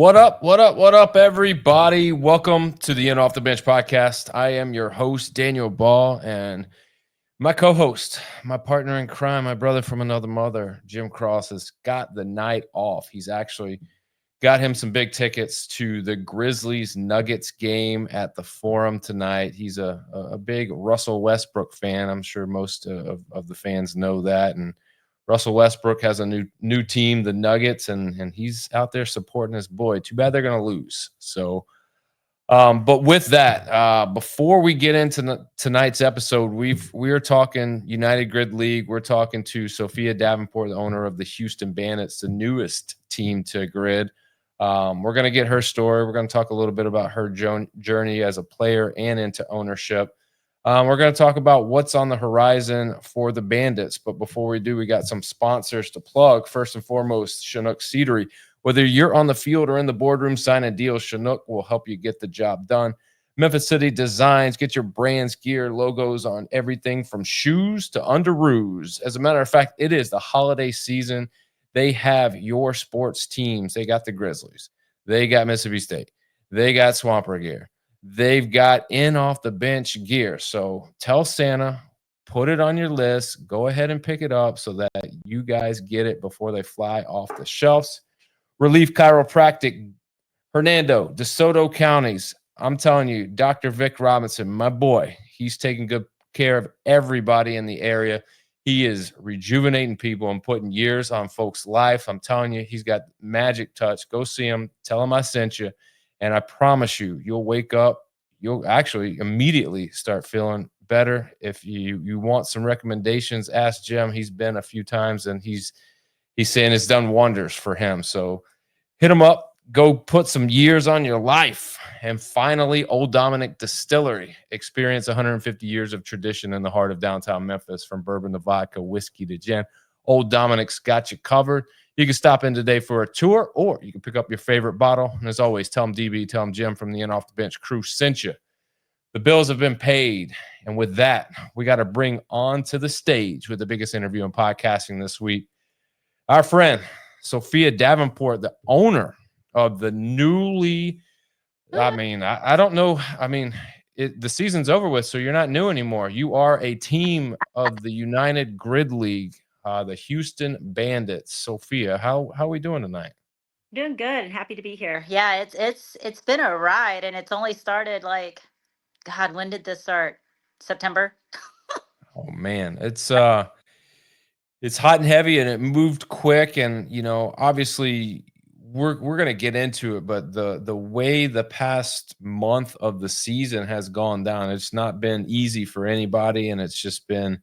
What up? What up? What up, everybody? Welcome to the In Off the Bench podcast. I am your host, Daniel Ball, and my co-host, my partner in crime, my brother from another mother, Jim Cross, has got the night off. He's actually got him some big tickets to the Grizzlies Nuggets game at the Forum tonight. He's a big Russell Westbrook fan. I'm sure most of the fans know that. And Russell Westbrook has a new team, the Nuggets, and he's out there supporting his boy. Too bad they're going to lose. So, but with that, before we get into tonight's episode, we are talking United Grid League. We're talking to Sophia Davenport, the owner of the Houston Bandits, the newest team to Grid. We're going to get her story. We're going to talk a little bit about her journey as a player and into ownership. We're going to talk about what's on the horizon for the Bandits. But before we do, we got some sponsors to plug. First and foremost, Chinook Seedery. Whether you're on the field or in the boardroom signing deals, Chinook will help you get the job done. Memphis City Designs, get your brands, gear, logos on everything from shoes to underoos. As a matter of fact, it is the holiday season. They have your sports teams. They got the Grizzlies. They got Mississippi State. They got Swamper gear. They've got in off the bench gear. So tell Santa, put it on your list. Go ahead and pick it up so that you guys get it before they fly off the shelves. Relief Chiropractic, Hernando, DeSoto counties. I'm telling you, Dr. Vic Robinson, my boy, he's taking good care of everybody in the area. He is rejuvenating people and putting years on folks' life. I'm telling you, he's got magic touch. Go see him. Tell him I sent you. And I promise you, you'll wake up. You'll actually immediately start feeling better. If you want some recommendations, ask Jim. He's been a few times, and he's saying it's done wonders for him. So hit him up. Go put some years on your life. And finally, Old Dominick Distillery. Experience 150 years of tradition in the heart of downtown Memphis, from bourbon to vodka, whiskey to gin. Old Dominick's got you covered. You can stop in today for a tour, or you can pick up your favorite bottle. And as always, tell them DB, tell them Jim from the In Off the Bench crew sent you. The bills have been paid. And with that, we got to bring on to the stage with the biggest interview in podcasting this week, our friend, Sophia Davenport, the owner of the newly, I don't know. The season's over with, so you're not new anymore. You are a team of the United Grid League, the Houston Bandits. Sophia, how are we doing tonight? Doing good. Happy to be here. Yeah, it's been a ride, and it's only started like, God, when did this start? September. Oh man, it's hot and heavy, and it moved quick. And obviously, we're gonna get into it, but the way the past month of the season has gone down, it's not been easy for anybody, and it's just been,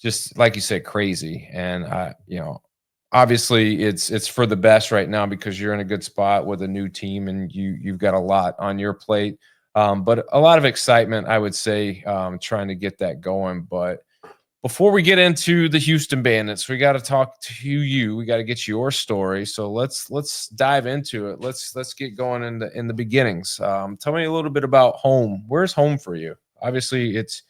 just like you said, crazy. And obviously it's for the best right now because you're in a good spot with a new team, and you've got a lot on your plate. But a lot of excitement, I would say, trying to get that going. But before we get into the Houston Bandits, we got to talk to you. We got to get your story. So let's dive into it. Let's get going in the beginnings. Tell me a little bit about home. Where's home for you? Obviously, it's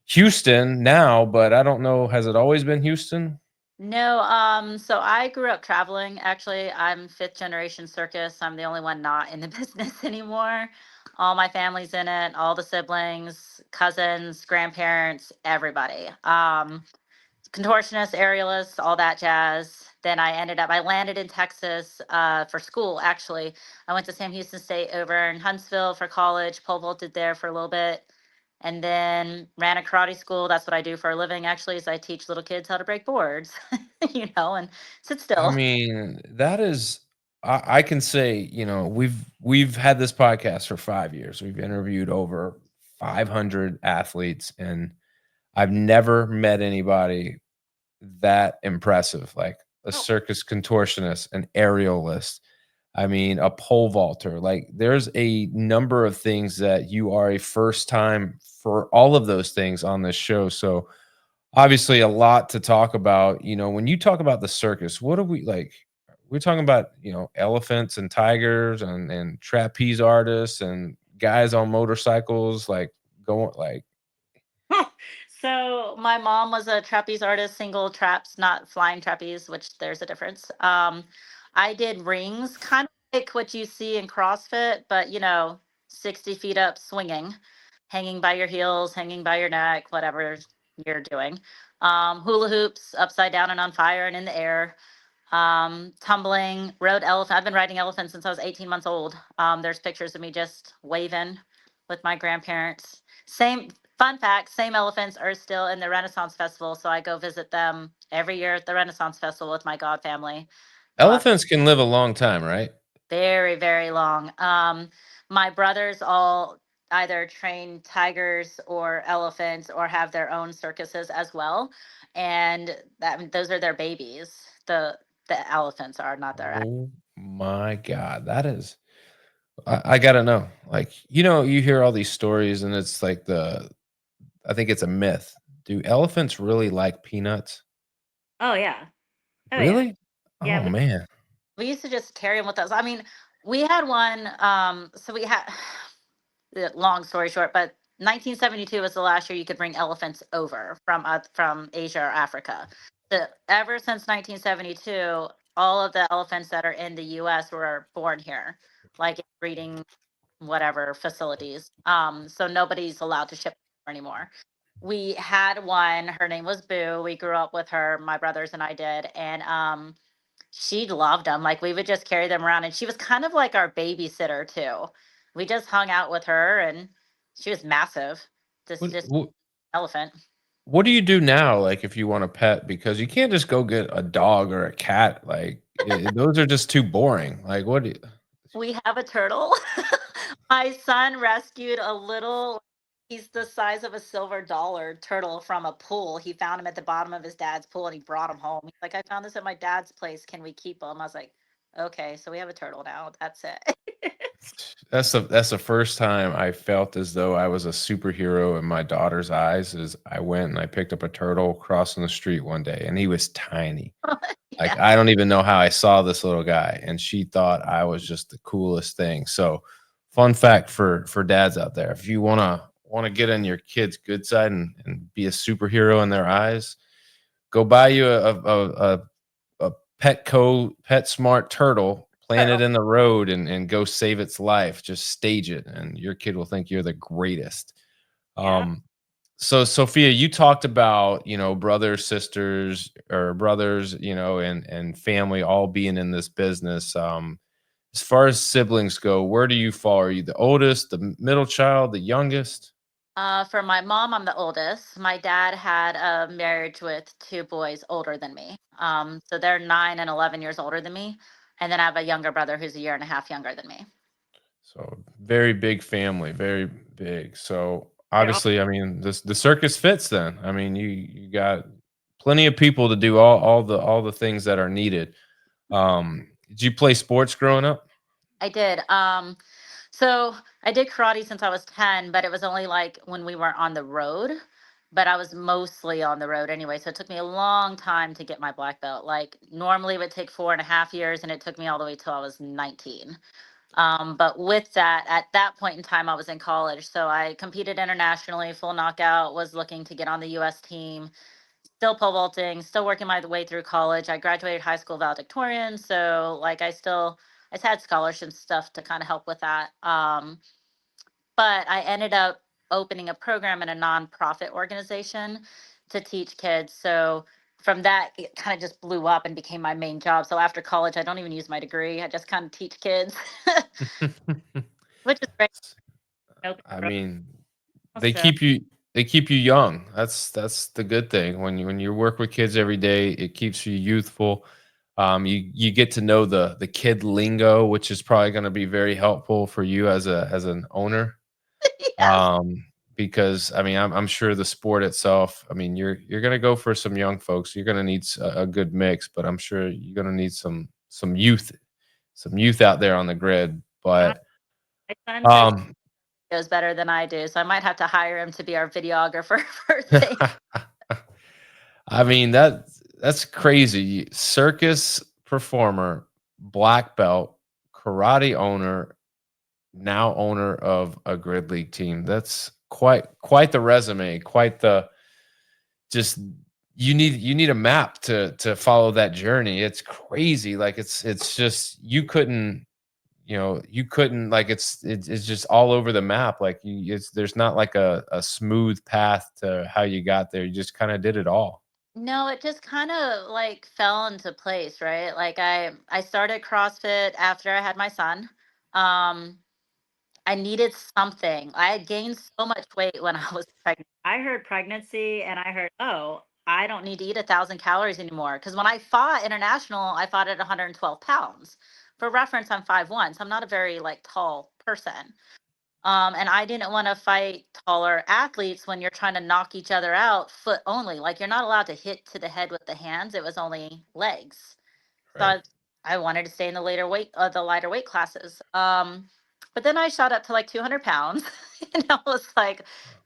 Houston now, but I don't know. Has it always been Houston? No, so I grew up traveling. Actually, I'm fifth generation circus. I'm the only one not in the business anymore. All my family's in it, all the siblings, cousins, grandparents, everybody. Contortionist, aerialist, all that jazz. Then I landed in Texas for school, actually. I went to Sam Houston State over in Huntsville for college, pole vaulted there for a little bit, and then ran a karate school. That's what I do for a living, actually, is I teach little kids how to break boards, and sit I still. mean, that is, I can say, we've had this podcast for 5 years. We've interviewed over 500 athletes, and I've never met anybody that impressive, like a Oh, circus contortionist, an aerialist. I mean, a pole vaulter. Like, there's a number of things that you are a first time for all of those things on this show. So obviously a lot to talk about. When you talk about the circus, what are we like? We're talking about, elephants and tigers and trapeze artists and guys on motorcycles, like going like, so my mom was a trapeze artist, single traps, not flying trapeze, which there's a difference. I did rings, kind of like what you see in CrossFit, but 60 feet up swinging, hanging by your heels, hanging by your neck, whatever you're doing. Hula hoops upside down and on fire and in the air. Tumbling, rode elephant. I've been riding elephants since I was 18 months old. There's pictures of me just waving with my grandparents. Same fun fact, same elephants are still in the Renaissance Festival, so I go visit them every year at the Renaissance Festival with my god family. Love Elephants can live a long time, right? very, very long. My brothers all either train tigers or elephants or have their own circuses as well, and those are their babies. The elephants are not their. Oh my god, that is I gotta know. Like, you hear all these stories and it's like I think it's a myth. Do elephants really like peanuts? Oh yeah. Oh yeah. Really? Yeah. Oh, man. We used to just carry them with us. I mean, we had one. So we had. Long story short, but 1972 was the last year you could bring elephants over from Asia or Africa. Ever since 1972, all of the elephants that are in the U.S. were born here, like in breeding whatever facilities. So nobody's allowed to ship anymore. We had one. Her name was Boo. We grew up with her. My brothers and I did, and she loved them. Like we would just carry them around, and she was kind of like our babysitter too. We just hung out with her, and she was massive. This What just what elephant. what do you do now, like, if you want a pet? Because you can't just go get a dog or a cat, like, those are just too boring. Like, what do you We have a turtle. My son rescued a little. He's the size of a silver dollar turtle from a pool. He found him at the bottom of his dad's pool, and he brought him home. He's like, "I found this at my dad's place. Can we keep him?" I was like, "Okay, so we have a turtle now. That's it." That's the first time I felt as though I was a superhero in my daughter's eyes. Is I went and I picked up a turtle crossing the street one day, and he was tiny. Like, Yeah. I don't even know how I saw this little guy, and she thought I was just the coolest thing. So, fun fact for dads out there, if you wanna get on your kid's good side and be a superhero in their eyes, go buy you a pet smart turtle, plant it Turtle. in the road, and go save its life. Just stage it, and your kid will think you're the greatest. Yeah. Um, so Sophia, you talked about, brothers, sisters, or brothers, and family all being in this business. As far as siblings go, where do you fall? Are you the oldest, the middle child, the youngest? For my mom, I'm the oldest. My dad had a marriage with two boys older than me. So they're 9 and 11 years older than me. And then I have a younger brother who's a year and a half younger than me. So very big family, very big. So They're all. obviously, I mean, the circus fits then. I mean, you got plenty of people to do all the things that are needed. Did you play sports growing up? I did. So I did karate since I was 10, but it was only like when we weren't on the road. But I was mostly on the road anyway. So it took me a long time to get my black belt. Like normally it would take 4.5 years, and it took me all the way till I was 19. But with that, at that point in time, I was in college. So I competed internationally, full knockout, was looking to get on the US team, still pole vaulting, still working my way through college. I graduated high school valedictorian. So like I just had scholarship stuff to kind of help with that. But I ended up opening a program in a nonprofit organization to teach kids. So from that, it kind of just blew up and became my main job. So after college, I don't even use my degree. I just kind of teach kids, which is great. Open I growth. mean, they So keep you they keep you young. That's the good thing. When you work with kids every day, it keeps you youthful. You get to know the kid lingo, which is probably going to be very helpful for you as an owner. yes, Um, because I mean, I'm sure the sport itself. I mean, you're going to go for some young folks. You're going to need a good mix, but I'm sure you're going to need some youth out there on the grid. my But son takes um, videos better than I do, so I might have to hire him to be our videographer for things. I mean, that's crazy. Circus performer, black belt, karate owner, now owner of a grid league team. That's quite the resume, quite the just you need a map to follow that journey. It's crazy. Like it's just you couldn't. you couldn't like it's just all over the map. Like there's not like a smooth path to how you got there. You just kind of did it all. No, it just kind of like fell into place, right? Like I started CrossFit after I had my son. Um I needed something. I had gained so much weight when I was pregnant. I heard pregnancy and I heard, oh, I don't need to eat 1,000 calories anymore. Because when I fought international, I fought at 112 pounds. For reference, I'm 5'1", so I'm not a very like tall person. And I didn't want to fight taller athletes when you're trying to knock each other out foot only. Like you're not allowed to hit to the head with the hands. It was only legs. So Right. I wanted to stay in the lighter weight classes. But then I shot up to like 200 pounds, and I was like,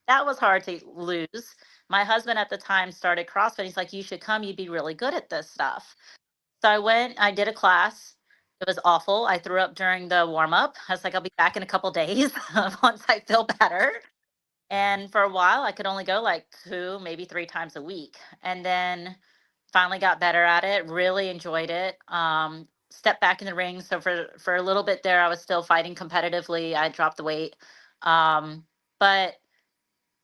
that was hard to lose. My husband at the time started CrossFit. He's like, you should come. You'd be really good at this stuff. So I went. I did a class. It was awful. I threw up during the warm up. I was like, I'll be back in a couple days once I feel better. And for a while, I could only go like 2, maybe 3 times a week. And then finally got better at it, really enjoyed it. Stepped back in the ring. So for a little bit there, I was still fighting competitively. I dropped the weight. But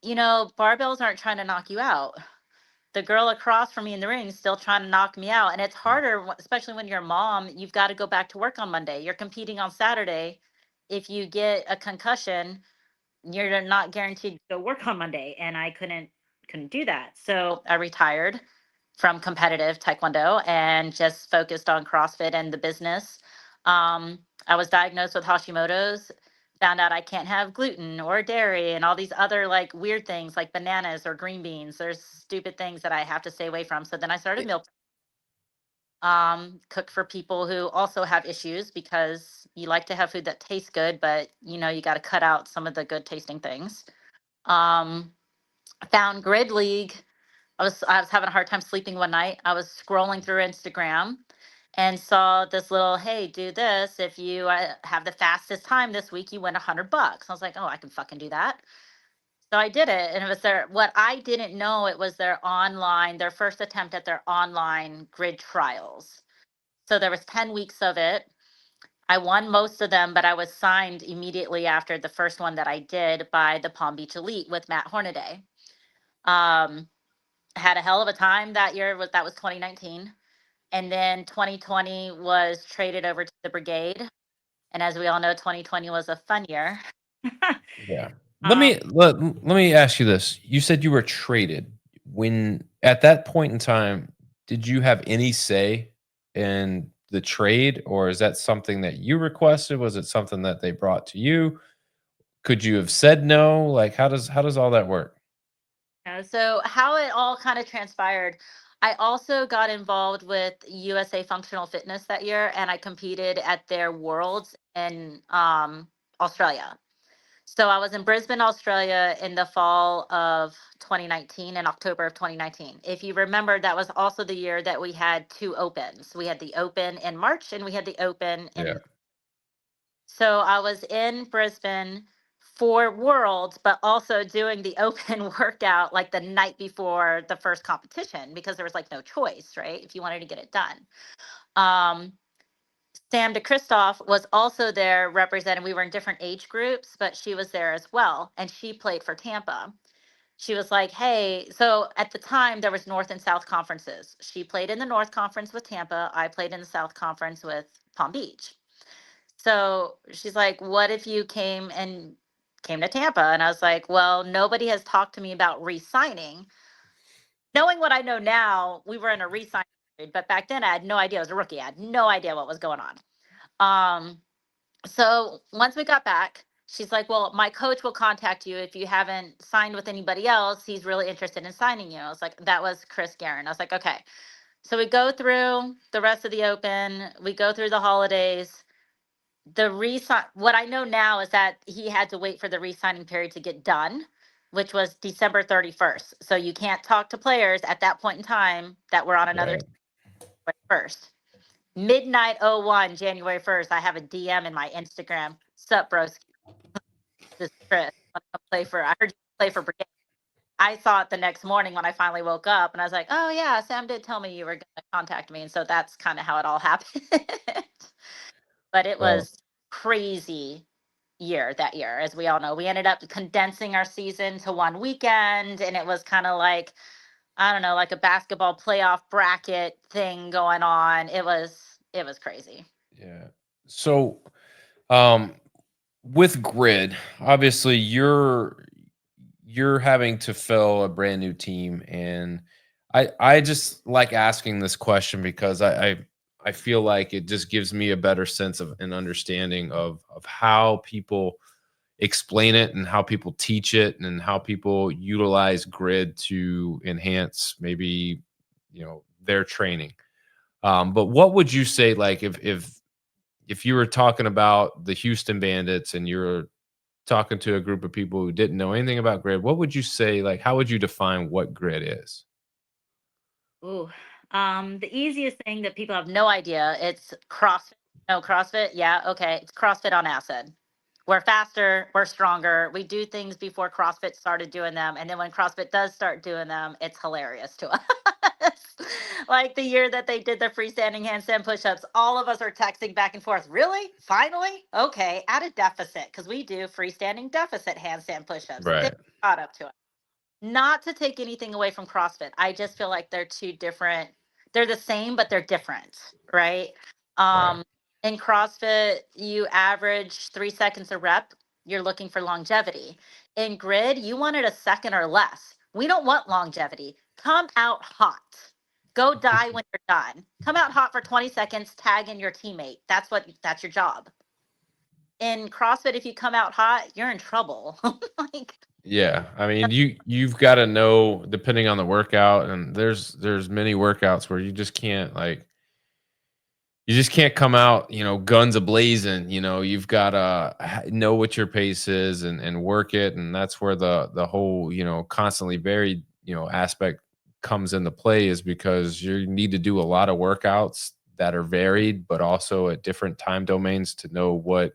barbells aren't trying to knock you out. The girl across from me in the ring is still trying to knock me out. And it's harder, especially when you're a mom. You've got to go back to work on Monday. You're competing on Saturday. If you get a concussion, you're not guaranteed to go work on Monday, and I couldn't do that. So I retired from competitive taekwondo and just focused on CrossFit and the business. I was diagnosed with Hashimoto's, found out I can't have gluten or dairy and all these other like weird things like bananas or green beans. There's stupid things that I have to stay away from. So then I started meal cook for people who also have issues because you like to have food that tastes good, but you got to cut out some of the good tasting things. um Found Grid League. I was having a hard time sleeping one night. I was scrolling through Instagram and saw this little, hey, do this. If you have the fastest time this week, you win $100. I was like, oh, I can fucking do that. So I did it, and it was what I didn't know, it was their first attempt at their online grid trials. So there was 10 weeks of it. I won most of them, but I was signed immediately after the first one that I did by the Palm Beach Elite with Matt Hornaday. Um, had a hell of a time that year. That was 2019, and then 2020 was traded over to the Brigade. And as we all know, 2020 was a fun year. Yeah. Let um, me let me ask you this. You said you were traded. When at that point in time, did you have any say in the trade, or is that something that you requested? Was it something that they brought to you? Could you have said no? Like how does all that work? so how it all kind of transpired, I also got involved with USA Functional Fitness that year, and I competed at their Worlds in Australia. So I was in Brisbane, Australia in the fall of 2019, in October of 2019. If you remember, that was also the year that we had 2 opens. We had the open in March and we had the open Yeah. in. So I was in Brisbane for Worlds, but also doing the open workout like the night before the first competition because there was like no choice, right? If you wanted to get it done. Um, Sam DeChristoff was also there representing. We were in different age groups, but she was there as well, and she played for Tampa. She was like, "Hey," so at the time there was North and South conferences. She played in the North Conference with Tampa. I played in the South Conference with Palm Beach. So she's like, "What if you came to Tampa?" And I was like, "Well, nobody has talked to me about re-signing." Knowing what I know now, we were in a re-sign period, but back then I had no idea. I was a rookie. I had no idea what was going on. Um, so once we got back, she's like, "Well, my coach will contact you if you haven't signed with anybody else. He's really interested in signing you." I was like, that was Chris Guerin. I was like, okay. So we go through the rest of the open, we go through the holidays. The resign, what I know now is that he had to wait for the re-signing period to get done, which was December 31st. So you can't talk to players at that point in time that were on another Right. team first. Midnight 01, January 1st, I have a DM in my Instagram. Sup, bros? This is Chris. Want to come play for? I heard you play for Brigade. I saw it the next morning when I finally woke up, and I was like, "Oh yeah, Sam did tell me you were going to contact me," and so that's kind of how it all happened. But it Well, was. crazy year that year. As we all know, we ended up condensing our season to one weekend, and it was kind of like, I don't know, like a basketball playoff bracket thing going on. It was crazy. Yeah. So, um, with grid, obviously you're having to fill a brand new team, and I just like asking this question because I feel like it just gives me a better sense of an understanding of how people explain it and how people teach it and how people utilize grid to enhance maybe their training. But what would you say, like, if you were talking about the Houston Bandits and you're talking to a group of people who didn't know anything about grid, what would you say, like, how would you define what grid is? Ooh. The easiest thing that people have no idea, it's CrossFit. No CrossFit? Yeah, okay. It's CrossFit on acid. We're faster, we're stronger. We do things before CrossFit started doing them. And then when CrossFit does start doing them, it's hilarious to us. Like the year that they did the freestanding handstand push-ups, all of us are texting back and forth. Really? Finally? Okay, at a deficit, because we do freestanding deficit handstand push-ups. They Right. caught up to us. Not to take anything away from CrossFit. I just feel like they're two different. They're the same, but they're different, right? Right. Um, in CrossFit, you average 3 seconds a rep. You're looking for longevity. In grid, you want it a second or less. We don't want longevity. Come out hot. Go die when you're done. Come out hot for 20 seconds, tag in your teammate. That's your job. In CrossFit, if you come out hot, you're in trouble. Like, Yeah, I mean, you've got to know depending on the workout, and there's many workouts where you just can't come out, guns a blazing. You've got to know what your pace is and work it, and that's where the whole constantly varied aspect comes into play, is because you need to do a lot of workouts that are varied, but also at different time domains to know what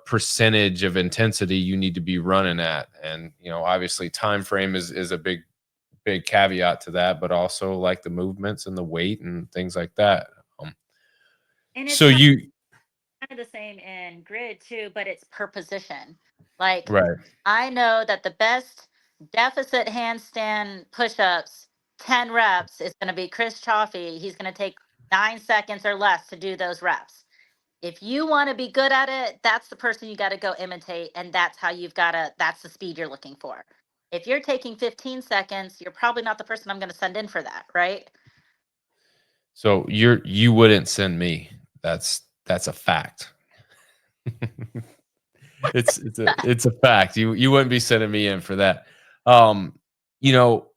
percentage of intensity you need to be running at. And obviously time frame is a big caveat to that, but also like the movements and the weight and things like that. um, and it's so kind you of the same in grid too, but it's per position. Like, right. I know that the best deficit handstand push-ups, 10 reps, is going to be Chris Chaffee. He's going to take 9 seconds or less to do those reps. If you want to be good at it, that's the person you got to go imitate, and that's the speed you're looking for. If you're taking 15 seconds, you're probably not the person I'm going to send in for that, right? So you wouldn't send me. That's a fact. It's a fact. You wouldn't be sending me in for that. um you know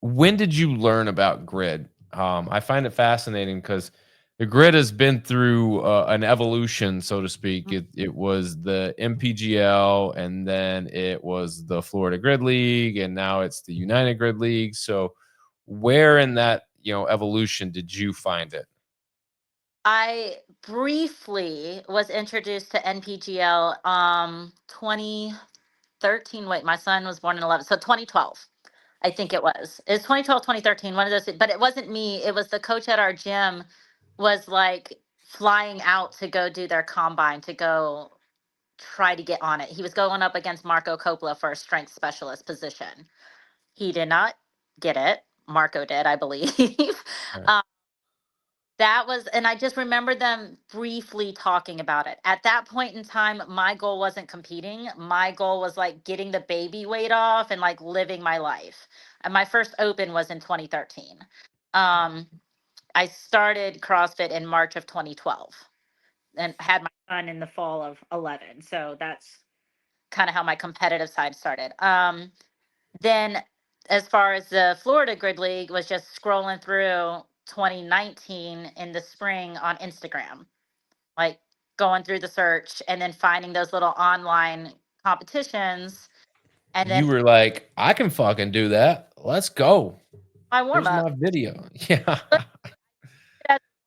When did you learn about grid? I find it fascinating because the grid has been through an evolution, so to speak. It was the MPGL, and then it was the Florida Grid League, and now it's the United Grid League. So, where in that evolution did you find it? I briefly was introduced to NPGL 2013. Wait, my son was born in 11. So 2012. I think it was. It's 2012, 2013, one of those, but it wasn't me. It was the coach at our gym was like flying out to go do their combine to go try to get on it. He was going up against Marco Coppola for a strength specialist position. He did not get it. Marco did, I believe. Right. um, that was, and I just remember them briefly talking about it. At that point in time, my goal wasn't competing. My goal was like getting the baby weight off and like living my life. And my first open was in 2013. Um, I started CrossFit in March of 2012 and had my son in the fall of 11. So that's kind of how my competitive side started. Then, as far as the Florida Grid League, was just scrolling through 2019 in the spring on Instagram, like going through the search and then finding those little online competitions. And You then were like, I can fucking do that. Let's go. my warm Here's up. my video. Yeah.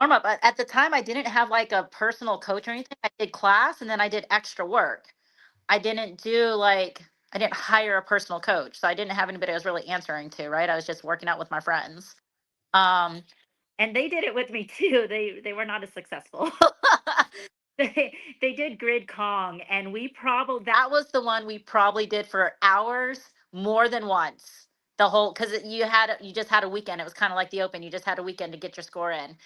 Warm up. At the time, I didn't have like a personal coach or anything. I did class and then I did extra work. I didn't hire a personal coach. So I didn't have anybody I was really answering to, right? I was just working out with my friends. Um, and they did it with me too. They were not as successful. they did Grid Kong, and we probably that was the one we probably did for hours more than once. The whole because you just had a weekend. It was kind of like the Open. You just had a weekend to get your score in.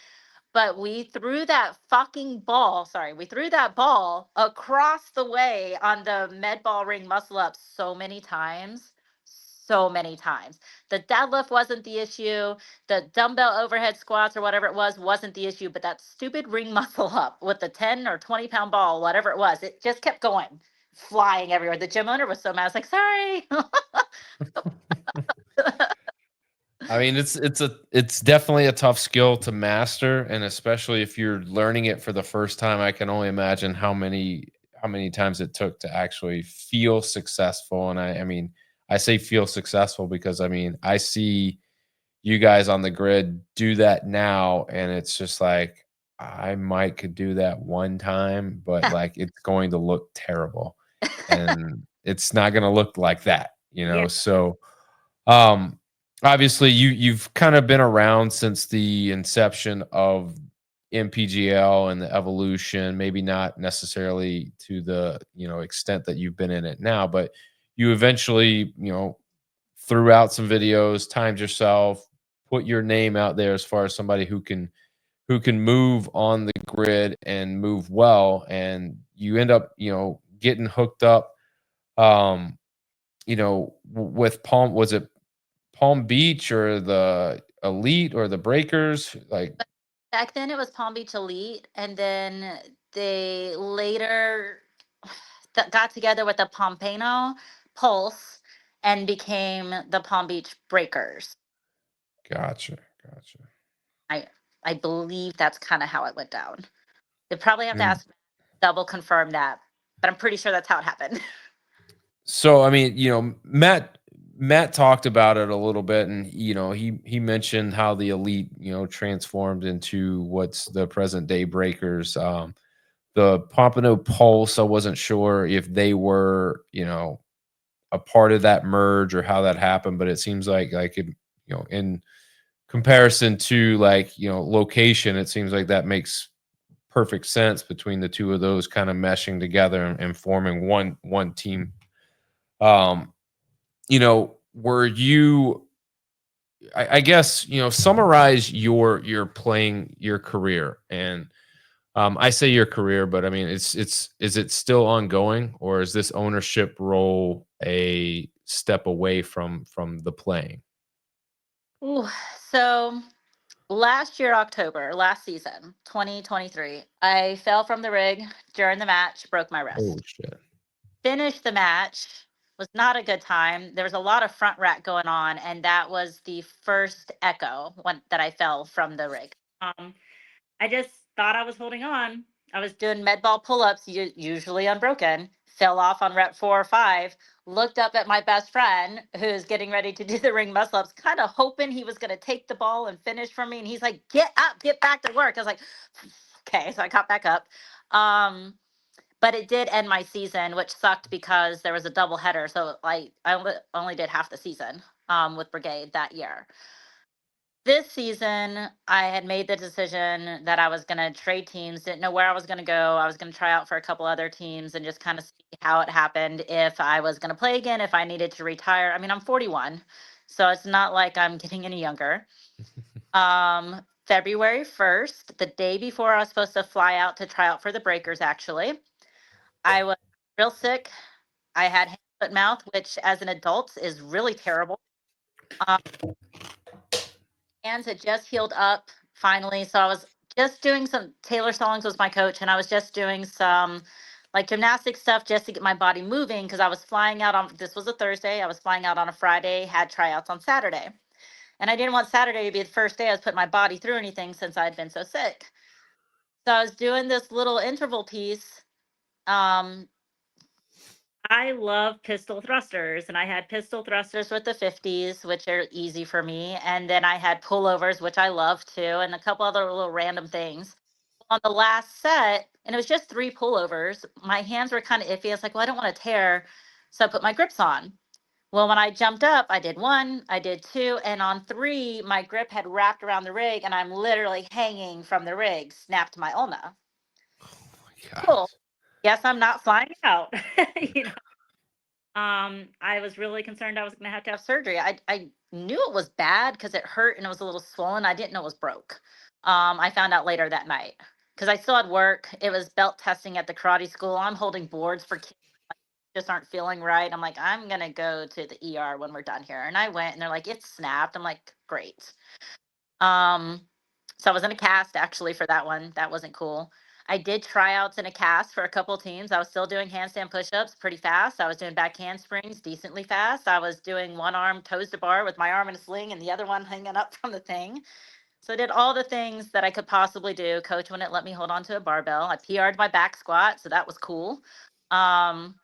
But we threw that fucking ball. Sorry, we threw that ball across the way on the med ball ring muscle up so many times. So many times. The deadlift wasn't the issue. The dumbbell overhead squats or whatever it was wasn't the issue. But that stupid ring muscle up with the 10 or 20-pound ball, whatever it was, it just kept going, flying everywhere. The gym owner was so mad. I was like, sorry. I mean, it's definitely a tough skill to master, and especially if you're learning it for the first time, I can only imagine how many times it took to actually feel successful. And I mean, I say feel successful because I mean, I see you guys on the grid do that now, and it's just like I might could do that one time, but like it's going to look terrible, and it's not going to look like that, you Yeah. know. So um, obviously, you've kind of been around since the inception of MPGL and the evolution. Maybe not necessarily to the extent that you've been in it now, but you eventually threw out some videos, timed yourself, put your name out there as far as somebody who can move on the grid and move well, and you end up getting hooked up. With Palm, was it Palm Beach or the Elite or the Breakers? Like, Back then it was Palm Beach Elite, and then they later got together with the Pompano Pulse and became the Palm Beach Breakers. gotcha, gotcha. I I believe that's kind of how it went down. They probably have to And ask double confirm that, but I'm pretty sure that's how it happened. so, I mean, Matt talked about it a little bit, and he mentioned how the Elite transformed into what's the present day Breakers. The Pompano Pulse, I wasn't sure if they were a part of that merge or how that happened, but it seems like it, in comparison to like location, it seems like that makes perfect sense between the two of those kind of meshing together and forming one team. um were you, I guess, summarize your playing your career, and I say your career, but I mean it's is it still ongoing, or is this ownership role a step away from the playing? Ooh, so last year, October, last season, 2023, I fell from the rig during the match, broke my Oh wrist. shit. Finished the match, was not a good time. There was a lot of front rack going on, and that was the first echo when that I fell from the rig. I just thought I was holding on. I was doing med ball pull-ups, usually unbroken. Fell off on rep 4 or 5. Looked up at my best friend who's getting ready to do the ring muscle ups, kind of hoping he was going to take the ball and finish for me. And he's like, "Get up, get back to work." I was like, "Okay." So I got back up. Um, but it did end my season, which sucked because there was a double header. So I only did half the season with Brigade that year. This season, I had made the decision that I was going to trade teams, didn't know where I was going to go. I was going to try out for a couple other teams and just kind of see how it happened, if I was going to play again, if I needed to retire. I mean, I'm 41, so it's not like I'm getting any younger. February 1st, the day before I was supposed to fly out to try out for the Breakers, actually, I was real sick. I had hand, foot, mouth, which as an adult is really terrible. Um, Hands had just healed up finally. So I was just doing some Taylor Stallings was my coach, and I was just doing some like gymnastic stuff just to get my body moving because I was flying out on this was a Thursday. I was flying out on a Friday, had tryouts on Saturday. And I didn't want Saturday to be the first day I was putting my body through anything since I'd been so sick. So I was doing this little interval piece. Um, I love pistol thrusters, and I had pistol thrusters with the 50s, which are easy for me. And then I had pullovers, which I love too, and a couple other little random things. On the last set, and it was just 3 pullovers, my hands were kind of iffy. I was like, well, I don't want to tear. So I put my grips on. Well, when I jumped up, I did 1, I did 2, and on 3, my grip had wrapped around the rig, and I'm literally hanging from the rig, snapped my ulna. Cool. Gosh. Guess I'm not flying out. you know. I was really concerned I was going to have surgery. I knew it was bad because it hurt and it was a little swollen. I didn't know it was broke. I found out later that night because I still had work. It was belt testing at the karate school. I'm holding boards for kids just aren't feeling right. I'm like, I'm gonna go to the ER when we're done here. And I went and they're like, it's snapped. I'm like, great. Um, so I was in a cast actually for that one. That wasn't cool. I did tryouts in a cast for a couple teams. I was still doing handstand push-ups pretty fast. I was doing back handsprings decently fast. I was doing one arm toes to bar with my arm in a sling and the other one hanging up from the thing. So I did all the things that I could possibly do. Coach wouldn't let me hold on to a barbell. I PR'd my back squat, so that was cool. Um,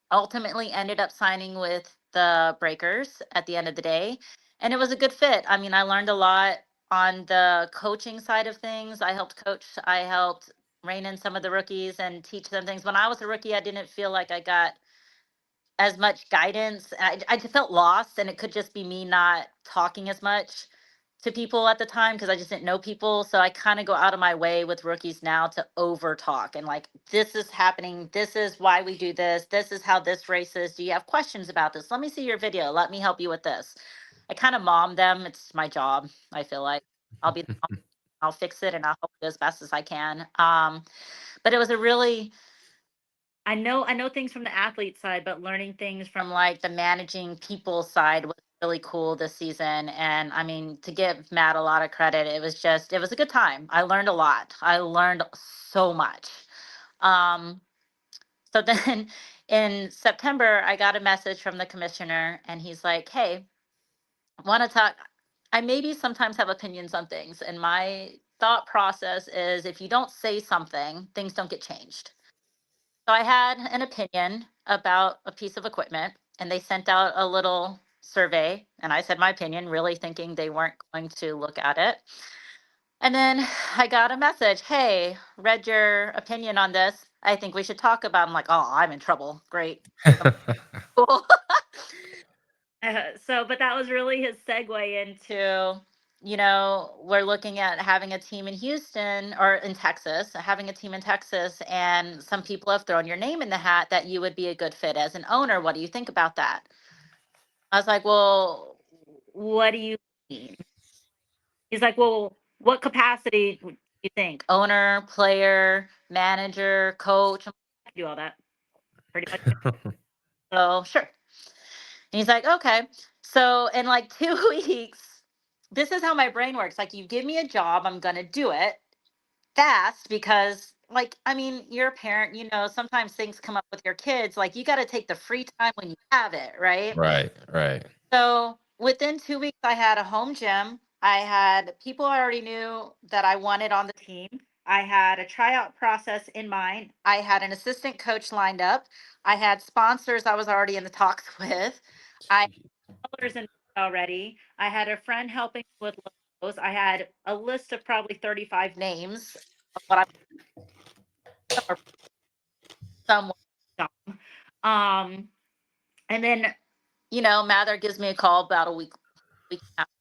Ultimately ended up signing with the Breakers at the end of the day. And it was a good fit. I mean, I learned a lot on the coaching side of things. I helped coach, I helped rein in some of the rookies and teach them things. When I was a rookie, I didn't feel like I got as much guidance. I just felt lost, and it could just be me not talking as much to people at the time because I just didn't know people. So I kind of go out of my way with rookies now to over talk and like, this is happening. This is why we do this. This is how this race is. Do you have questions about this? Let me see your video. Let me help you with this. I kind of mom them. It's my job. I feel like I'll be, I'll fix it and I'll help you as best as I can. But it was a really, I know things from the athlete side, but learning things from like the managing people side was really cool this season. And I mean, to give Matt a lot of credit, it was a good time. I learned a lot. I learned so much. Um, so then in September, I got a message from the commissioner and he's like, hey, want to talk? I maybe sometimes have opinions on things. And my thought process is if you don't say something, things don't get changed. So I had an opinion about a piece of equipment, and they sent out a little survey, and I said my opinion, really thinking they weren't going to look at it. And then I got a message, hey, read your opinion on this. I think we should talk about it. I'm like, oh, I'm in trouble. Great. Cool. But that was really his segue into, we're looking at having a team in Houston or in Texas, having a team in Texas, and some people have thrown your name in the hat that you would be a good fit as an owner. What do you think about that? I was like, well, what do you mean? He's like, well, what capacity do you think? Owner, player, manager, coach? I can do all that pretty much. So sure. And he's like, okay. So in like 2 weeks, this is how my brain works. Like, you give me a job, I'm going to do it fast because, like, I mean, you're a parent, sometimes things come up with your kids. Like, you got to take the free time when you have it, right? Right, right. So within 2 weeks, I had a home gym. I had people I already knew that I wanted on the team. I had a tryout process in mind. I had an assistant coach lined up. I had sponsors I was already in the talks with. I colors in already. I had a friend helping with logos. I had a list of probably 35 names of what I'm somewhere. Um, and then Mather gives me a call about a week after.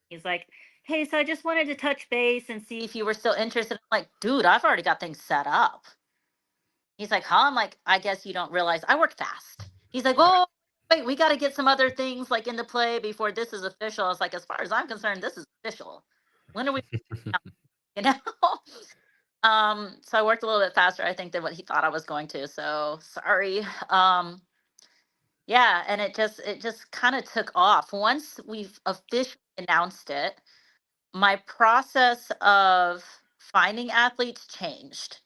He's like, "Hey, so I just wanted to touch base and see if you were still interested." I'm like, "Dude, I've already got things set up." He's like, "Huh?" I'm like, "I guess you don't realize I work fast." He's like, "Oh, wait, we got to get some other things like into play before this is official." I was like, "As far as I'm concerned, this is official. When are we?" You know. So I worked a little bit faster, I think, than what he thought I was going to. So sorry. Yeah, and it just kind of took off once we've officially announced it. My process of finding athletes changed.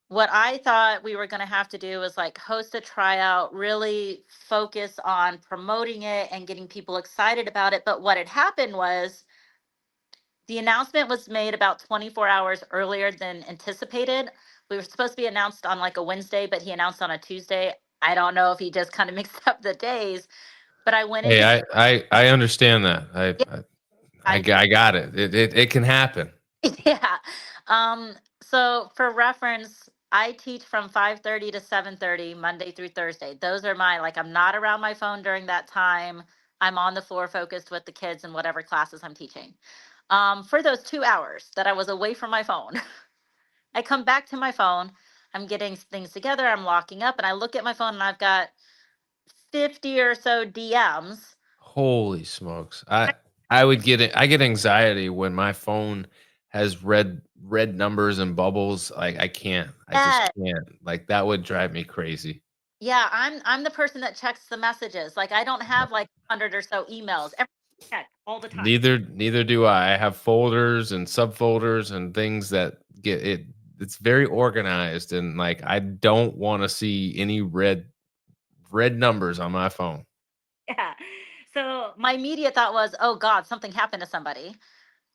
What I thought we were going to have to do was like host a tryout, really focus on promoting it and getting people excited about it. But what had happened was the announcement was made about 24 hours earlier than anticipated. We were supposed to be announced on like a Wednesday, but he announced on a Tuesday. I don't know if he just kind of mixed up the days, but I went Hey, into I understand that. yeah, I I got it. It can happen. yeah. So for reference, I teach from 5:30 to 7:30 Monday through Thursday. Those are my like I'm not around my phone during that time. I'm on the floor focused with the kids in whatever classes I'm teaching. For those 2 hours that I was away from my phone, I come back to my phone. I'm getting things together, I'm locking up, and I look at my phone and I've got 50 or so DMs. Holy smokes. I would get it. I get anxiety when my phone has red numbers and bubbles. Like I can't. I just Yeah, can't. Like that would drive me crazy. yeah, I'm the person that checks the messages. Like I don't Yep. have like 100 or so emails. Every check all the time. Neither do I. I have folders and subfolders and things that get it. It's very organized and like I don't want to see any red numbers on my phone. Yeah. So my immediate thought was, oh God, something happened to somebody.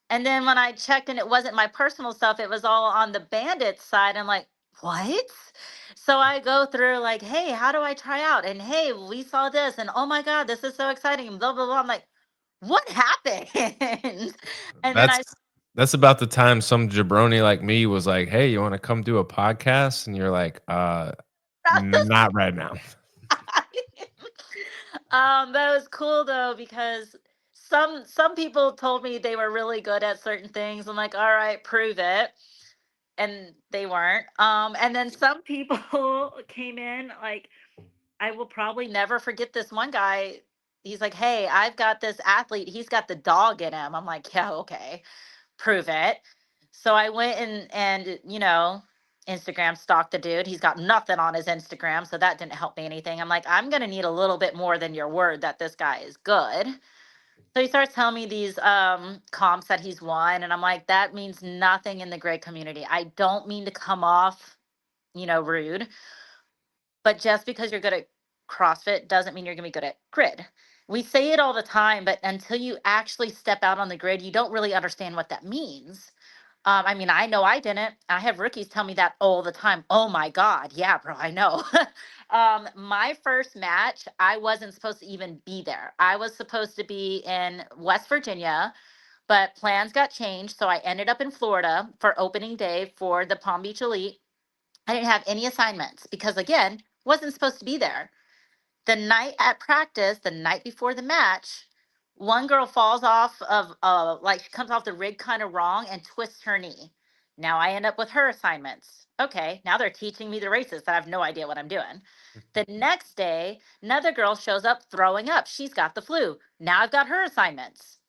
And then when I checked and it wasn't my personal stuff, it was all on the Bandits side. I'm like, what? So I go through like, hey, how do I try out? And hey, we saw this, and oh my God, this is so exciting. And blah blah blah. I'm like, what happened? And then That's I that's about the time some jabroni like me was like, "Hey, you wanna come do a podcast?" And you're like, not right now." that was cool though because some people told me they were really good at certain things. I'm like, all right, prove it. And they weren't. And then some people came in like I will probably never forget this one guy. He's like, "Hey, I've got this athlete. He's got the dog in him." I'm like, "Yeah, okay, prove it." So I went and Instagram stalked the dude. He's got nothing on his Instagram, so that didn't help me anything. I'm like, I'm gonna need a little bit more than your word that this guy is good. So he starts telling me these comps that he's won, and I'm like, that means nothing in the grid community. I don't mean to come off, rude, but just because you're good at CrossFit doesn't mean you're going to be good at grid. We say it all the time, but until you actually step out on the grid, you don't really understand what that means. I mean, I know I didn't. I have rookies tell me that all the time. Oh my God. Yeah, bro, I know. My first match, I wasn't supposed to even be there. I was supposed to be in West Virginia, but plans got changed. So I ended up in Florida for opening day for the Palm Beach Elite. I didn't have any assignments because, again, wasn't supposed to be there. The night at practice, the night before the match, one girl falls off of like she comes off the rig kind of wrong and twists her knee. Now I end up with her assignments. Okay, now they're teaching me the races that I have no idea what I'm doing. The next day, another girl shows up throwing up. She's got the flu. Now I've got her assignments.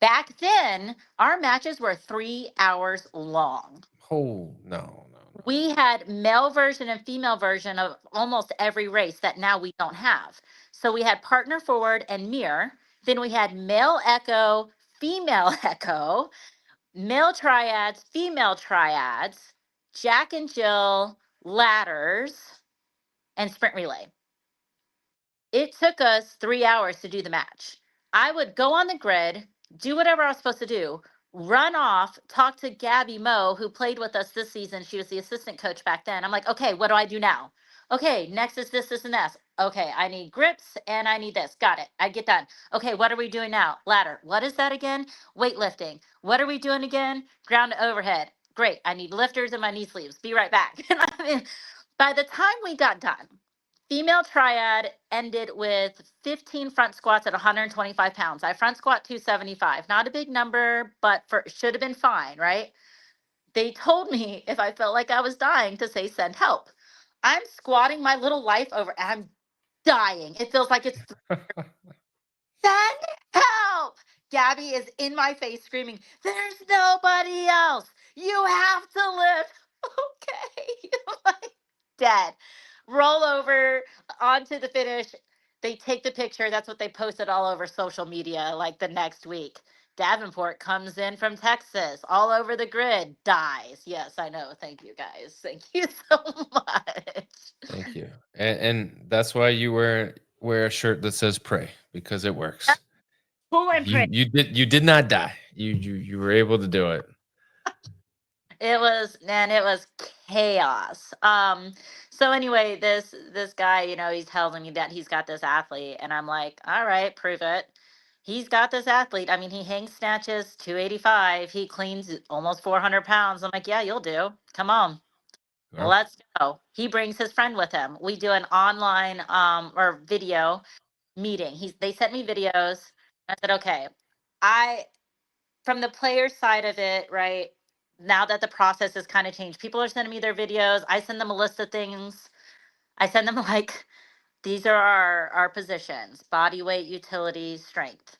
Back then, our matches were 3 hours long. Oh, no, no, no. We had male version and female version of almost every race that now we don't have. So we had partner forward and mirror. Then we had male echo, female echo, male triads, female triads, Jack and Jill, ladders, and sprint relay. It took us 3 hours to do the match. I would go on the grid, do whatever I was supposed to do, run off, talk to Gabby Moe, who played with us this season. She was the assistant coach back then. I'm like, okay, what do I do now? Okay, next is this, and this. Okay, I need grips and I need this. Got it. I get done. Okay, what are we doing now? Ladder. What is that again? Weightlifting. What are we doing again? Ground to overhead. Great. I need lifters and my knee sleeves. Be right back. And I mean, by the time we got done, female triad ended with 15 front squats at 125 pounds. I front squat 275. Not a big number, but for should have been fine, right? They told me if I felt like I was dying to say send help. I'm squatting my little life over. I'm dying. It feels like it's send help. Gabby is in my face screaming, there's nobody else. You have to live. Okay. I'm like dead. Roll over onto the finish. They take the picture. That's what they posted all over social media like the next week. Davenport comes in from Texas, all over the grid, dies. Yes, I know. Thank you guys. Thank you so much. Thank you. And that's why you wear a shirt that says pray because it works. Pull and pray. You did not die. You were able to do it. It was chaos. So anyway, this guy, he's telling me that he's got this athlete, and I'm like, all right, prove it. He's got this athlete. I mean, he hang snatches 285. He cleans almost 400 pounds. I'm like, yeah, you'll do. Come on, Well, let's go. He brings his friend with him. We do an online or video meeting. They sent me videos. I said, okay, I from the player side of it, right? now that the process has kind of changed, people are sending me their videos. I send them a list of things. I send them like, these are our positions: body weight, utility, strength.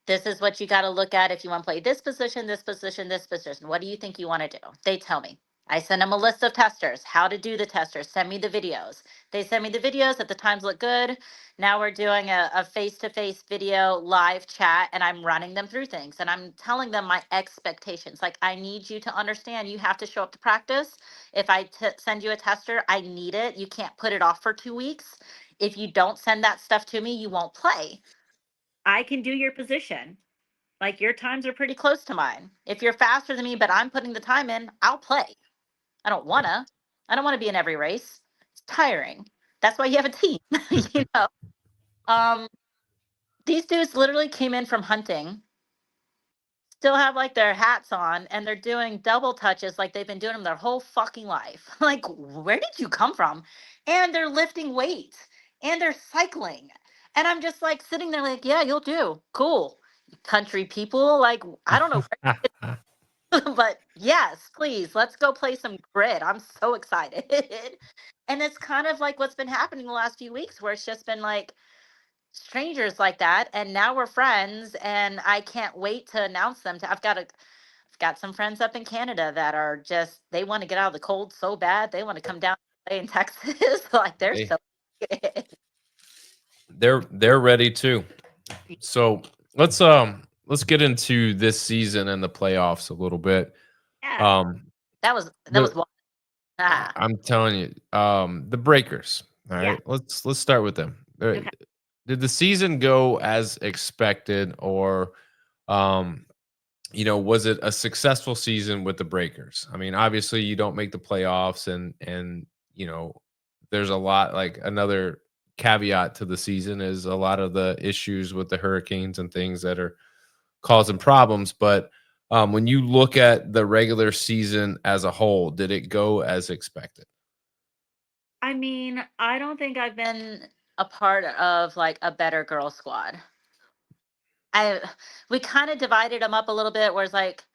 This is what you got to look at if you want to play this position, this position, this position. What do you think you want to do? They tell me. I send them a list of testers, how to do the testers. Send me the videos. They send me the videos that the times look good. Now we're doing a face-to-face video live chat, and I'm running them through things, and I'm telling them my expectations. Like, I need you to understand you have to show up to practice. If I send you a tester, I need it. You can't put it off for 2 weeks. If you don't send that stuff to me, you won't play. I can do your position. Like, your times are pretty close to mine. If you're faster than me, but I'm putting the time in, I'll play. I don't wanna. I don't want to be in every race. It's tiring. That's why you have a team. you know. Um, these dudes literally came in from hunting, still have like their hats on, and they're doing double touches like they've been doing them their whole fucking life. Like, where did you come from? And they're lifting weights and they're cycling. And I'm just like sitting there like, yeah, you'll do. Cool. Country people, like, I don't know. But yes, please, let's go play some grid. I'm so excited. And it's kind of like what's been happening the last few weeks, where it's just been like strangers like that, and now we're friends, and I can't wait to announce them to I've got some friends up in Canada that are just, they want to get out of the cold so bad. They want to come down and play in Texas. Like, they're Hey, so good. they're ready too. So let's get into this season and the playoffs a little bit. Yeah. Um, That was the wild. Ah, I'm telling you, the Breakers. All yeah. right, let's start with them. Okay. Did the season go as expected, or um, was it a successful season with the Breakers? I mean, obviously, you don't make the playoffs, and there's a lot, like, another caveat to the season is a lot of the issues with the hurricanes and things that are causing problems. But when you look at the regular season as a whole, did it go as expected? I mean, I don't think I've been a part of like a better girl squad. I We kind of divided them up a little bit, where it's like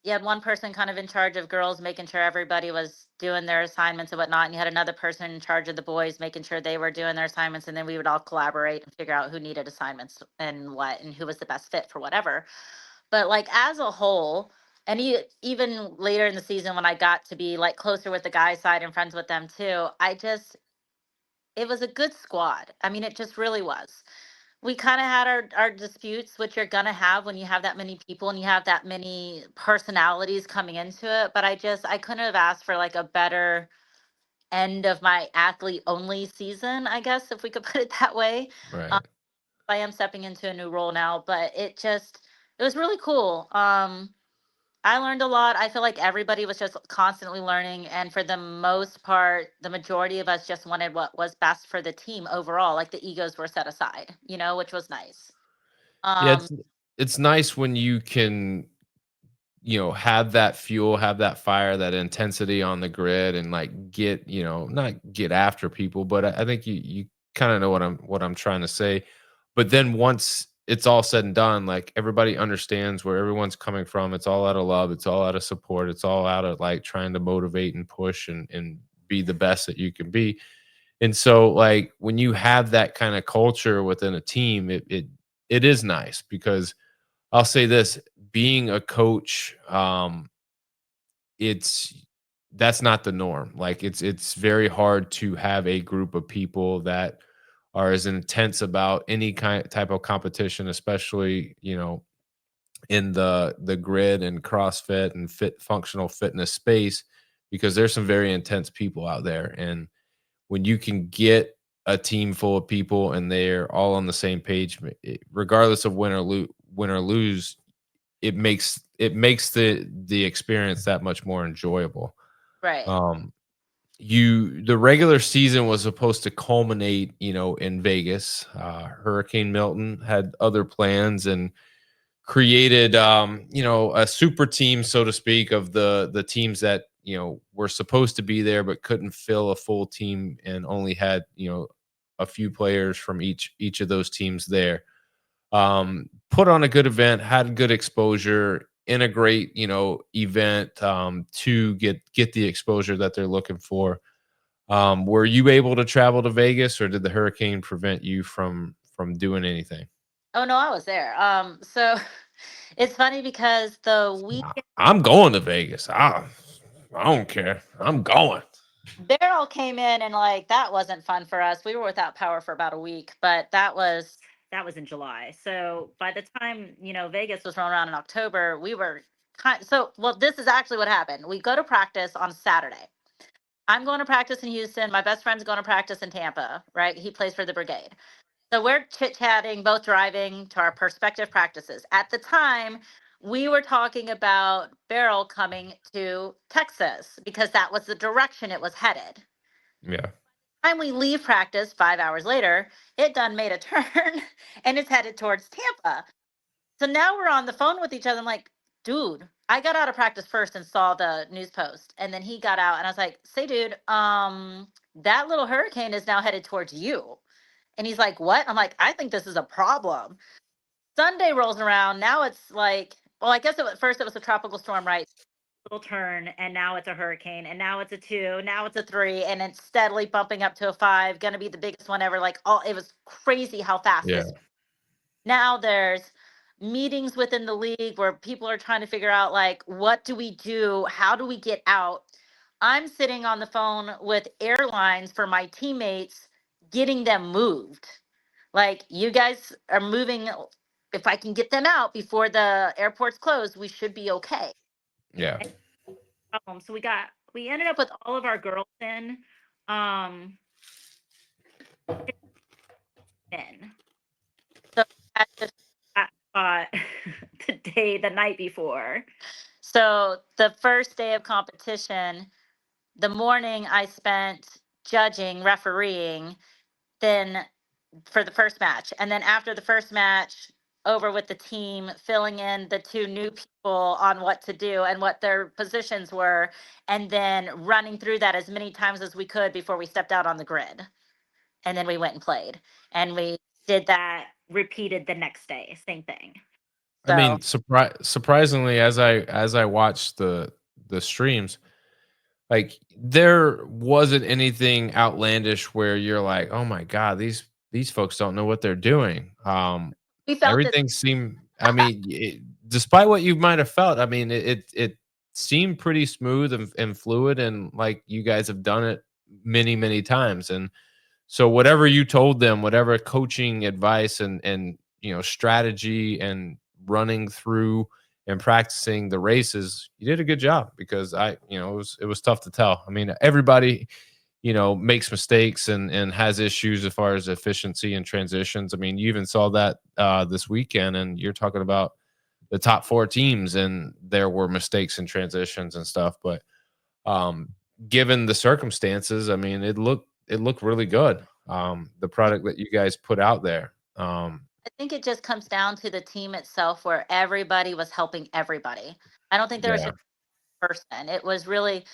you had one person kind of in charge of girls, making sure everybody was doing their assignments and whatnot, and you had another person in charge of the boys, making sure they were doing their assignments, and then we would all collaborate and figure out who needed assignments and what, and who was the best fit for whatever. But like, as a whole, and even later in the season, when I got to be like closer with the guys side and friends with them too, it was a good squad. I mean, it just really was. We kind of had our disputes, which you're gonna have when you have that many people and you have that many personalities coming into it. But I couldn't have asked for like a better end of my athlete only season, I guess, if we could put it that way. Um, Right. I am stepping into a new role now, but it was really cool. I learned a lot. I feel like everybody was just constantly learning. And for the most part, the majority of us just wanted what was best for the team overall. Like, the egos were set aside, which was nice. Yeah, Um, it's nice when you can, have that fuel, have that fire, that intensity on the grid, and like get, not get after people, but I think you kind of know what I'm trying to say. But then once it's all said and done, like, everybody understands where everyone's coming from. It's all out of love, it's all out of support, it's all out of like trying to motivate and push and be the best that you can be. And so, like, when you have that kind of culture within a team, it is nice because I'll say this, being a coach, it's that's not the norm. Like, it's very hard to have a group of people that are as intense about any kind type of competition, especially, in the grid and CrossFit and functional fitness space, because there's some very intense people out there. And when you can get a team full of people and they're all on the same page, regardless of win or lose, it makes the experience that much more enjoyable. right, Um, the regular season was supposed to culminate, in Vegas. Hurricane Milton had other plans and created, a super team, so to speak, of the teams that were supposed to be there but couldn't fill a full team and only had a few players from each of those teams there. Put on a good event, had good exposure, integrate, event to get the exposure that they're looking for. Were you able to travel to Vegas, or did the hurricane prevent you from doing anything? Oh no, I was there. So it's funny because the weekend I'm going to Vegas. I don't care. I'm going. Beryl came in and like that wasn't fun for us. We were without power for about a week, but that was in July. So by the time, Vegas was rolling around in October, we were well, this is actually what happened. We go to practice on Saturday. I'm going to practice in Houston. My best friend's going to practice in Tampa, right? He plays for the brigade. So we're chit chatting, both driving to our prospective practices. At the time, we were talking about Beryl coming to Texas because that was the direction it was headed. Yeah. Time we leave practice 5 hours later, it done made a turn and it's headed towards Tampa. So now we're on the phone with each other. I'm like, dude, I got out of practice first and saw the news post. And then he got out and I was like, say, dude, that little hurricane is now headed towards you. And he's like, what? I'm like, I think this is a problem. Sunday rolls around. Now it's like, well, I guess at first it was a tropical storm, right? Little turn, and now it's a hurricane, and now it's a 2, now it's a 3, and it's steadily bumping up to a 5, gonna be the biggest one ever. Like, it was crazy how fast Yeah. this. Now there's meetings within the league where people are trying to figure out like, what do we do? How do we get out? I'm sitting on the phone with airlines for my teammates, getting them moved. Like, you guys are moving. If I can get them out before the airport's closed, we should be okay. Yeah. So we ended up with all of our girls um in. So I just got caught the night before. So the first day of competition, the morning I spent judging, refereeing, then for the first match. And then after the first match, over with the team, filling in the two new people on what to do and what their positions were, and then running through that as many times as we could before we stepped out on the grid. And then we went and played. And we did that repeated the next day, same thing. I So mean, surprisingly, as I watched the streams, like there wasn't anything outlandish where you're like, oh my god, these folks don't know what they're doing. we felt it. Everything seemed. I mean, despite what you might have felt, I mean, it seemed pretty smooth and fluid, and like you guys have done it many times. And so, whatever you told them, whatever coaching advice and strategy and running through and practicing the races, you did a good job because it was tough to tell. I mean, everybody makes mistakes and has issues as far as efficiency and transitions. I mean, you even saw that this weekend, and you're talking about the top four teams, and there were mistakes and transitions and stuff. But um, given the circumstances, I mean, it looked really good. The product that you guys put out there. I think it just comes down to the team itself where everybody was helping everybody. I don't think there was Yeah, just person. It was really,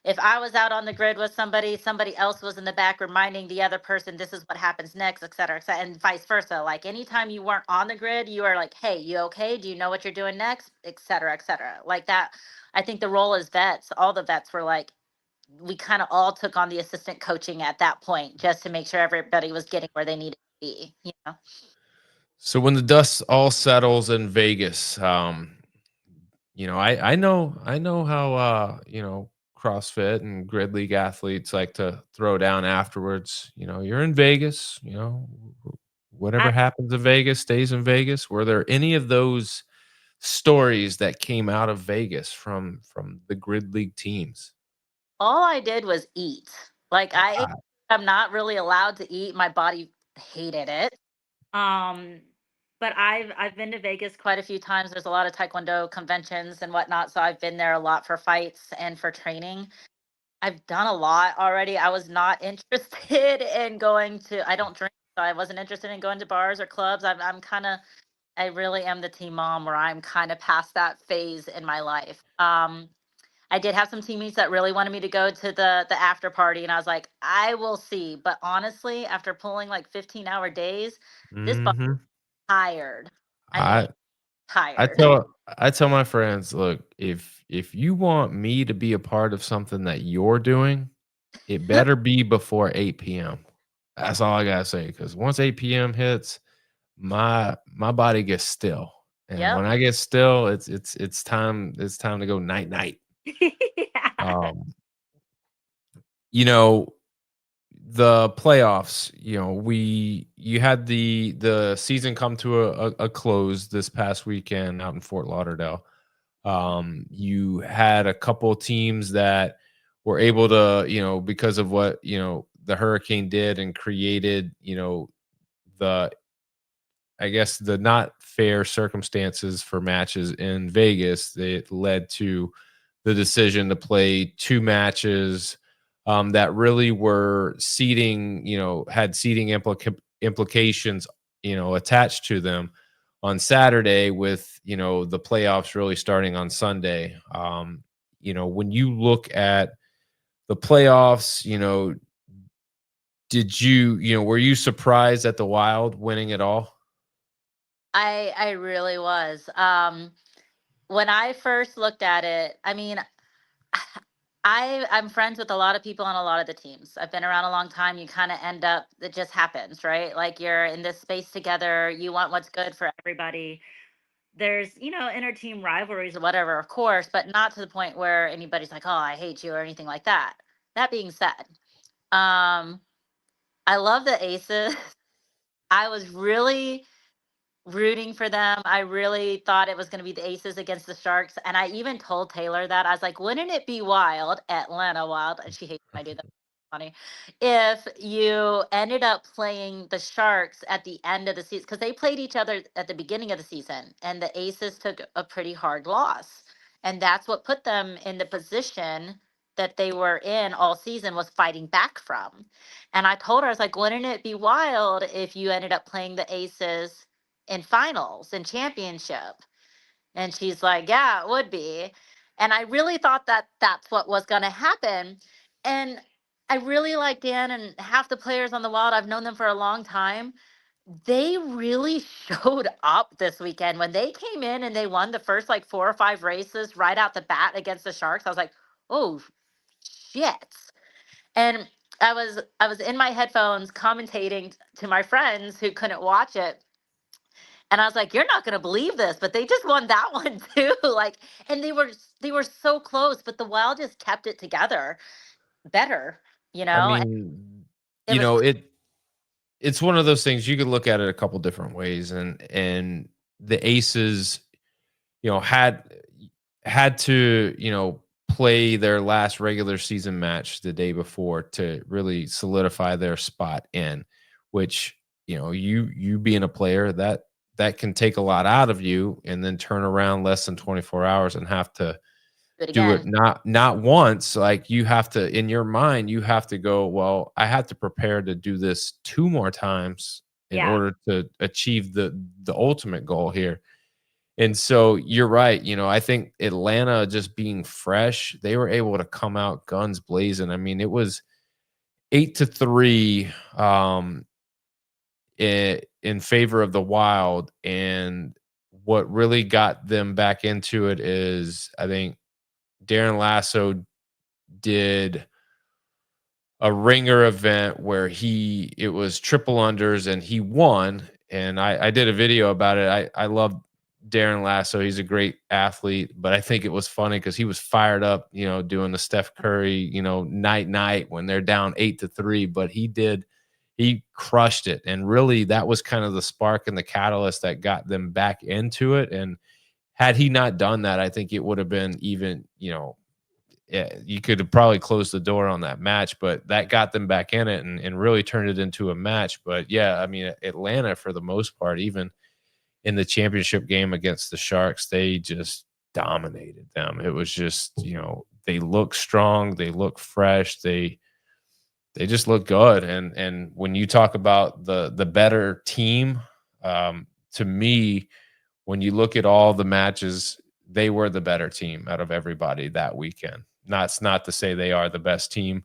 if I was out on the grid with somebody, somebody else was in the back reminding the other person, this is what happens next, et cetera, and vice versa. Like anytime you weren't on the grid, you are like, hey, you okay? Do you know what you're doing next? Et cetera, et cetera. Like that. I think the role as vets, all the vets were like, we kind of all took on the assistant coaching at that point just to make sure everybody was getting where they needed to be. so when the dust all settles in Vegas, I know how CrossFit and grid league athletes like to throw down afterwards. You're in Vegas. Whatever I, happens in Vegas stays in Vegas. Were there any of those stories that came out of Vegas from the grid league teams? all I did was eat. Like I'm not really allowed to eat. My body hated it. Um, but I've been to Vegas quite a few times. There's a lot of Taekwondo conventions and whatnot, so I've been there a lot for fights and for training. I've done a lot already. I was not interested in going to. I don't drink, so I wasn't interested in going to bars or clubs. I'm kind of. I really am the teen mom where I'm kind of past that phase in my life. I did have some teammates that really wanted me to go to the after party, and I was like, I will see. But honestly, after pulling like 15-hour days, this Mhm. tired. I I mean, I tired. tell I tell my friends, look, if you want me to be a part of something that you're doing, it better be before 8 p.m. That's all I gotta say. Because once 8 p.m. hits, my body gets still, and Yep. when I get still, it's time to go night night. Yeah. Um, you know, the playoffs, you had the season come to a close this past weekend out in Fort Lauderdale. You had a couple teams that were able to, because of what, the hurricane did and created, the I guess the not fair circumstances for matches in Vegas. It led to the decision to play two matches that really were seeding, had seeding implications, attached to them on Saturday with, the playoffs really starting on Sunday. When you look at the playoffs, were you surprised at the Wild winning it all? I really was. When I first looked at it, I mean, I'm friends with a lot of people on a lot of the teams. I've been around a long time. You kind of end up, it just happens, right? Like you're in this space together. You want what's good for everybody. There's, inter team rivalries or whatever, of course, but not to the point where anybody's like, "Oh, I hate you" or anything like that. That being said, um, I love the Aces. I was really rooting for them. I really thought it was going to be the Aces against the Sharks. And I even told Taylor that. I was like, wouldn't it be wild, Atlanta Wild? And she hates when I do that. Funny. If you ended up playing the Sharks at the end of the season, because they played each other at the beginning of the season, and the Aces took a pretty hard loss. And that's what put them in the position that they were in all season, was fighting back from. And I told her, I was like, wouldn't it be wild if you ended up playing the Aces in finals and championship? And she's like, yeah, it would be. And I really thought that that's what was going to happen. And I really like Dan and half the players on the Wild. I've known them for a long time. They really showed up this weekend when they came in and they won the first like 4 or 5 races right out the bat against the Sharks. I was like, oh shit. And I was in my headphones commentating to my friends who couldn't watch it, and I was like, "You're not gonna believe this, but they just won that one too." Like, and they were so close, but the Wild just kept it together better, I and mean, it was it's one of those things you could look at it a couple different ways, and the Aces, you know, had to, play their last regular season match the day before to really solidify their spot in, which, you being a player, that can take a lot out of you, and then turn around less than 24 hours and have to good do it again. not once. Like, you have to, in your mind, you have to go, well, I have to prepare to do this two more times in Yeah, order to achieve the ultimate goal here. And so you're right. I think Atlanta, just being fresh, they were able to come out guns blazing. I mean, it was 8-3 in favor of the Wild. And what really got them back into it is, I think, Darren Lasso did a ringer event where it was triple unders and he won. And I did a video about it. I love Darren Lasso. He's a great athlete, but I think it was funny because he was fired up, doing the Steph Curry, night night when they're down 8-3. But he crushed it. And really, that was kind of the spark and the catalyst that got them back into it. And had he not done that, I think it would have been even, yeah, you could have probably closed the door on that match, but that got them back in it, and really turned it into a match. But yeah, I mean, Atlanta, for the most part, even in the championship game against the Sharks, they just dominated them. It was just, they look strong, they look fresh, they just look good. And when you talk about the better team, to me, when you look at all the matches, they were the better team out of everybody that weekend. Not to say they are the best team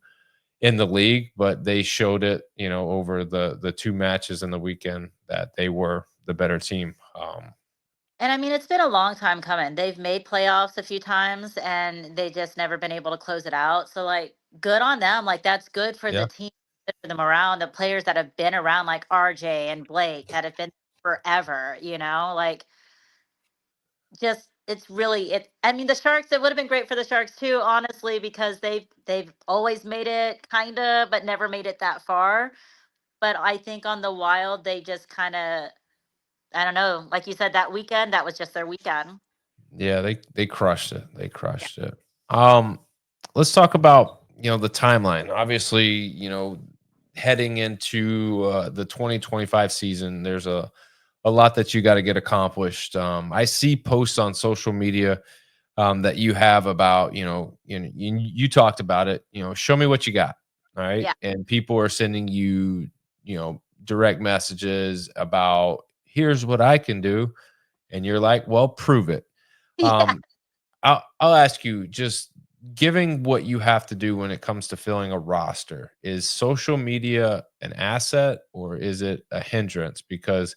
in the league, but they showed it, over the two matches in the weekend, that they were the better team. And I mean, it's been a long time coming. They've made playoffs a few times and they just never been able to close it out. So like good on them. Like that's good for the Yeah. team, good for the morale, and the players that have been around like RJ and Blake that have been forever, like just it's really it I mean the Sharks, it would have been great for the Sharks too, honestly, because they've always made it kind of but never made it that far. But I think on the Wild they just kind of, I don't know, like you said, that weekend, that was just their weekend. Yeah, they crushed it. They Yeah. crushed it. Um, let's talk about the timeline. Obviously, heading into the 2025 season, there's a lot that you got to get accomplished. I see posts on social media that you have about you talked about it. Show me what you got. All right, Yeah. and people are sending you direct messages about here's what I can do, and you're like, well, prove it. Yeah. Um, I'll ask you, just giving what you have to do when it comes to filling a roster, is social media an asset or is it a hindrance? Because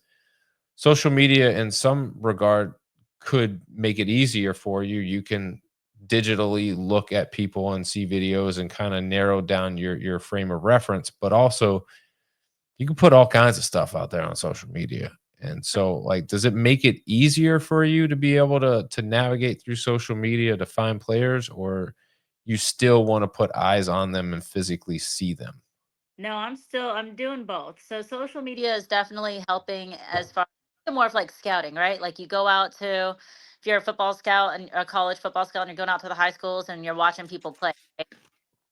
social media, in some regard, could make it easier for you. You can digitally look at people and see videos and kind of narrow down your frame of reference, but also you can put all kinds of stuff out there on social media. And so, like, does it make it easier for you to be able to navigate through social media to find players, or you still want to put eyes on them and physically see them? No, I'm doing both. So social media is definitely helping as far more of like scouting, right? Like you go out to, if you're a football scout and a college football scout and you're going out to the high schools and you're watching people play, right?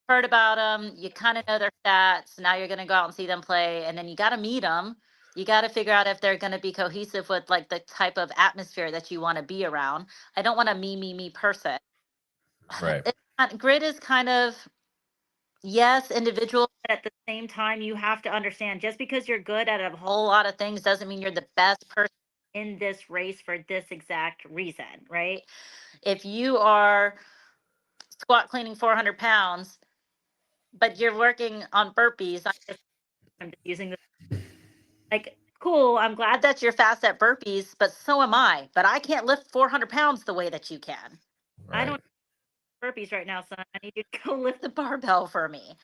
Heard about them, you kind of know their stats. Now you're going to go out and see them play, and then you got to meet them. You got to figure out if they're going to be cohesive with like the type of atmosphere that you want to be around. I don't want a me person. Right. Grid is kind of, yes, individual, but at the same time, you have to understand just because you're good at a whole lot of things doesn't mean you're the best person in this race for this exact reason, right? If you are squat cleaning 400 pounds, but you're working on burpees, I'm just using this, like, cool, I'm glad that you're fast at burpees, but so am I. But I can't lift 400 pounds the way that you can. I Right. don't burpees right now, son. I need you to go lift the barbell for me.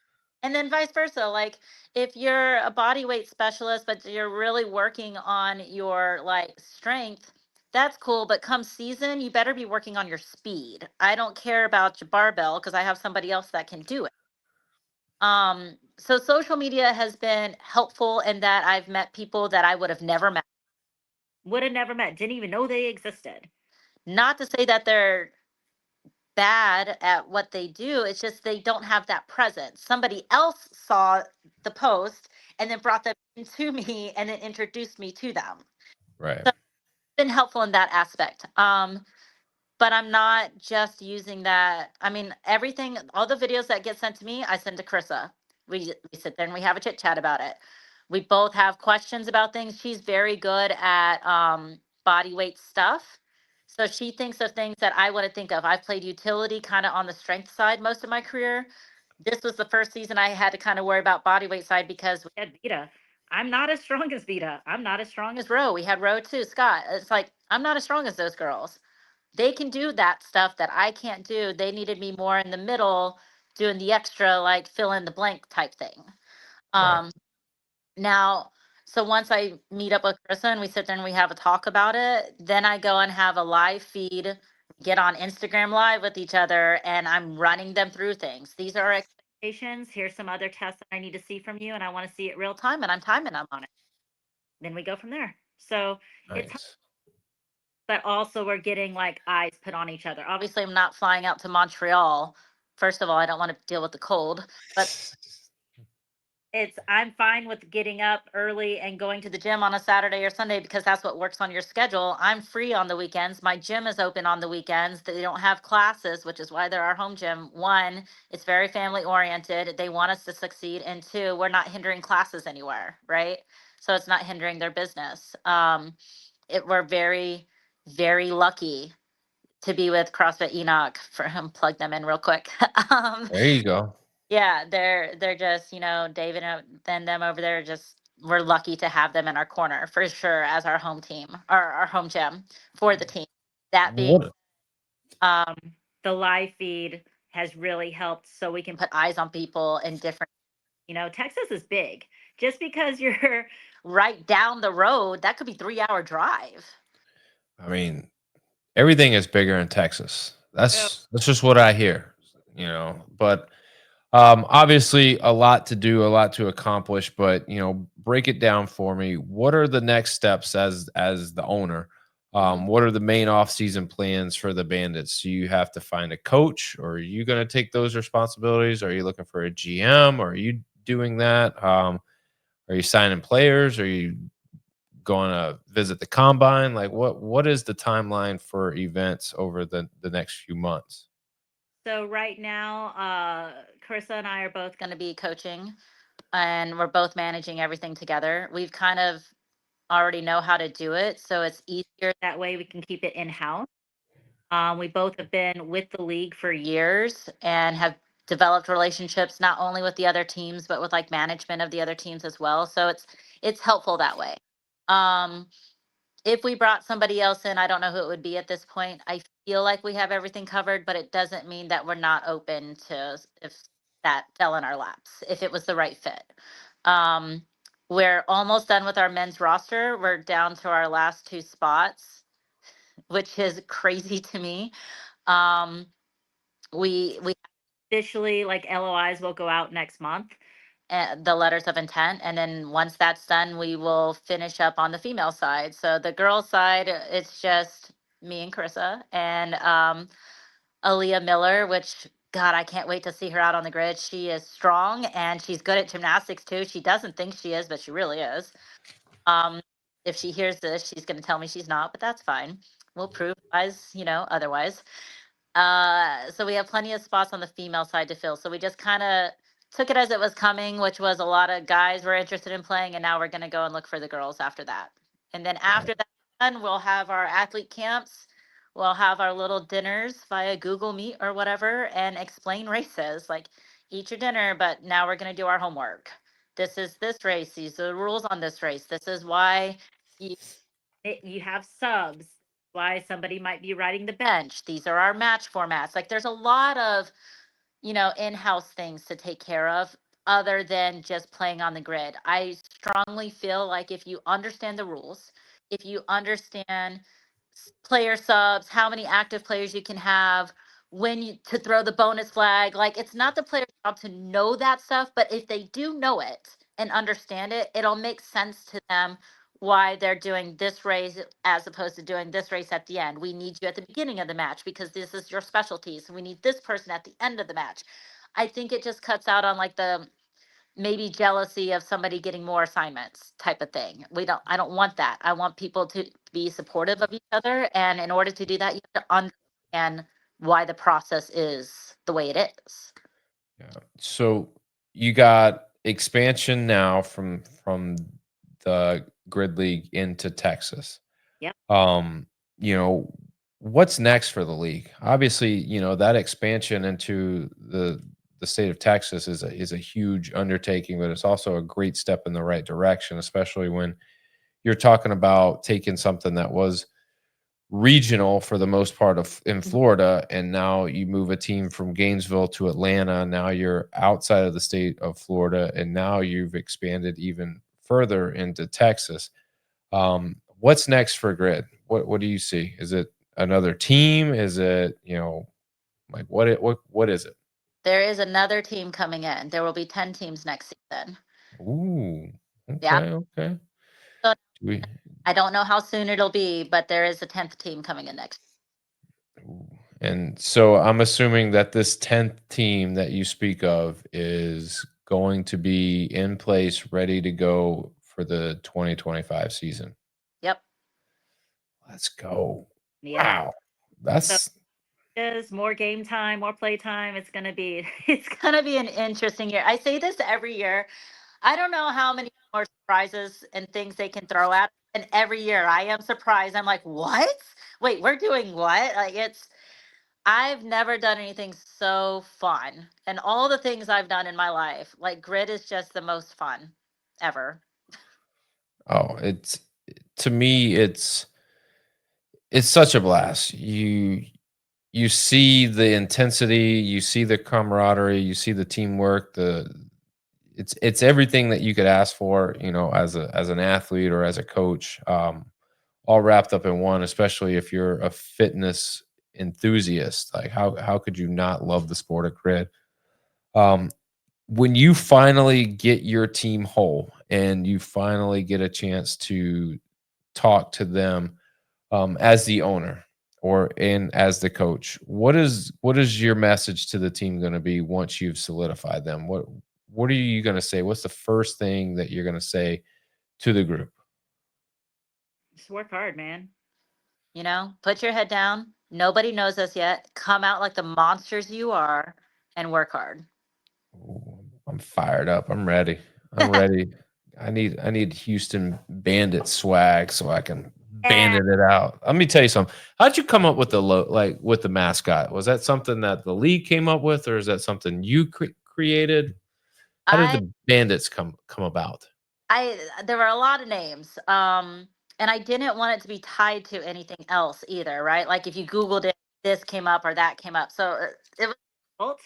And then vice versa. Like if you're a body weight specialist, but you're really working on your like strength, that's cool. But come season, you better be working on your speed. I don't care about your barbell because I have somebody else that can do it. So social media has been helpful in that I've met people that I would have never met, didn't even know they existed. Not to say that they're bad at what they do. It's just they don't have that presence. Somebody else saw the post and then brought them to me and then introduced me to them. Right. So it's been helpful in that aspect. But I'm not just using that. I mean, everything, all the videos that get sent to me, I send to Carissa. We sit there and we have a chit chat about it. We both have questions about things. She's very good at body weight stuff. So she thinks of things that I wouldn't think of. I've played utility kind of on the strength side most of my career. This was the first season I had to kind of worry about body weight side because we had Vita. I'm not as strong as Vita. I'm not as strong as Roe. We had Roe too, Scott. It's like, I'm not as strong as those girls. They can do that stuff that I can't do. They needed me more in the middle doing the extra, like fill in the blank type thing. Right. Um, now, so once I meet up with Krista and we sit there and we have a talk about it, then I go and have a live feed, get on Instagram live with each other, and I'm running them through things. These are our expectations. Here's some other tests that I need to see from you, and I want to see it real time, and I'm timing them on it. Then we go from there. So it's, Nice. but also we're getting like eyes put on each other. Obviously, I'm not flying out to Montreal. First of all, I don't want to deal with the cold, but I'm fine with getting up early and going to the gym on a Saturday or Sunday because that's what works on your schedule. I'm free on the weekends. My gym is open on the weekends. They don't have classes, which is why they're our home gym. One, it's very family oriented. They want us to succeed. And two, we're not hindering classes anywhere, right? So it's not hindering their business. We're very, very lucky to be with CrossFit Enoch. For him, plug them in real quick. um, There you go. yeah, they're just, David and them over there, just we're lucky to have them in our corner for sure as our home team or our home gym for the team. That being What? um, the live feed has really helped so we can put eyes on people in different, Texas is big. Just because you're right down the road, that could be 3-hour drive. I mean, everything is bigger in Texas. Yep. That's just what I hear, but obviously a lot to do, a lot to accomplish, but break it down for me. What are the next steps as the owner? Mhm. What are the main off-season plans for the Bandits? Do you have to find a coach, or are you going to take those responsibilities? Are you looking for a GM, or are you doing that? Are you signing players? Are you going to visit the combine? Like what is the timeline for events over the next few months? So right now, Carissa and I are both going to be coaching, and we're both managing everything together. We've kind of already know how to do it, so it's easier that way. We can keep it in house. We both have been with the league for years and have developed relationships not only with the other teams but with like management of the other teams as well. So it's helpful that way. Um, if we brought somebody else in, I don't know who it would be at this point. I feel like we have everything covered, but it doesn't mean that we're not open to if that fell in our laps, if it was the right fit. Um, we're almost done with our men's roster. We're down to our last two spots, which is crazy to me. Um, we officially like LOIs will go out next month, the letters of intent, and then once that's done, we will finish up on the female side. So the girl side, it's just me and Carissa and Aaliyah Miller, which God, I can't wait to see her out on the grid. She is strong and she's good at gymnastics too. She doesn't think she is, but she really is. Um, if she hears this, she's going to tell me she's not, but that's fine. We'll prove otherwise. So we have plenty of spots on the female side to fill. So we just kind of took it as it was coming, which was a lot of guys were interested in playing, and now we're going to go and look for the girls after that. And then after that, done, we'll have our athlete camps. We'll have our little dinners via Google Meet or whatever, and explain races. Like eat your dinner, but now we're going to do our homework. This is this race. These are the rules on this race. This is why you you have subs, why somebody might be riding the bench. These are our match formats. Like there's a lot of, in-house things to take care of other than just playing on the grid. I strongly feel like if you understand the rules, if you understand player subs, how many active players you can have, when you to throw the bonus flag, like it's not the player's job to know that stuff, but if they do know it and understand it, it'll make sense to them why they're doing this race as opposed to doing this race at the end. We need you at the beginning of the match because this is your specialty. So we need this person at the end of the match. I think it just cuts out on like the maybe jealousy of somebody getting more assignments type of thing. I don't want that. I want people to be supportive of each other. And in order to do that, you have to understand why the process is the way it is. Yeah. So you got expansion now from the grid league into Texas. Yep. Um, you know, what's next for the league? Obviously, that expansion into the state of Texas is a huge undertaking, but it's also a great step in the right direction, especially when you're talking about taking something that was regional for the most part of in Mhm. Florida, and now you move a team from Gainesville to Atlanta. Now you're outside of the state of Florida, and now you've expanded even further into Texas. What's next for Grid? What do you see? Is it another team? Is it like what is it? There is another team coming in. There will be 10 teams next season. Ooh, Yeah. okay, okay. So Do we, I don't know how soon it'll be, but there is a 10th team coming in next. ooh. And so I'm assuming that this 10th team that you speak of is going to be in place, ready to go for the 2025 season. Yep. Let's go. Yeah. Wow. So That's is more game time, more play time. It's gonna be an interesting year. I say this every year. I don't know how many more surprises and things they can throw at. And every year I am surprised. I'm like, what? Wait, we're doing what? Like I've never done anything so fun. And all the things I've done in my life, like grid is just the most fun ever. Oh, it's to me, it's such a blast. You see the intensity, you see the camaraderie, you see the teamwork, it's everything that you could ask for, as an athlete or as a coach, all wrapped up in one, especially if you're a fitness enthusiast. Like how could you not love the sport of grid? Um, when you finally get your team whole and you finally get a chance to talk to them as the owner or in as the coach, what is your message to the team going to be once you've solidified them? What are you going to say? What's the first thing that you're going to say to the group? Just work hard, man. Put your head down. Nobody knows us yet. Come out like the monsters you are and work hard. Ooh, I'm fired up. I'm ready. I'm ready. I need Houston Bandit swag so I can Yeah. bandit it out. Let me tell you something. How'd you come up with with the mascot? Was that something that the league came up with, or is that something you created? How did I the Bandits come about? there were a lot of names. And I didn't want it to be tied to anything else either, right? Like if you Googled it, this came up or that came up. So it was difficult.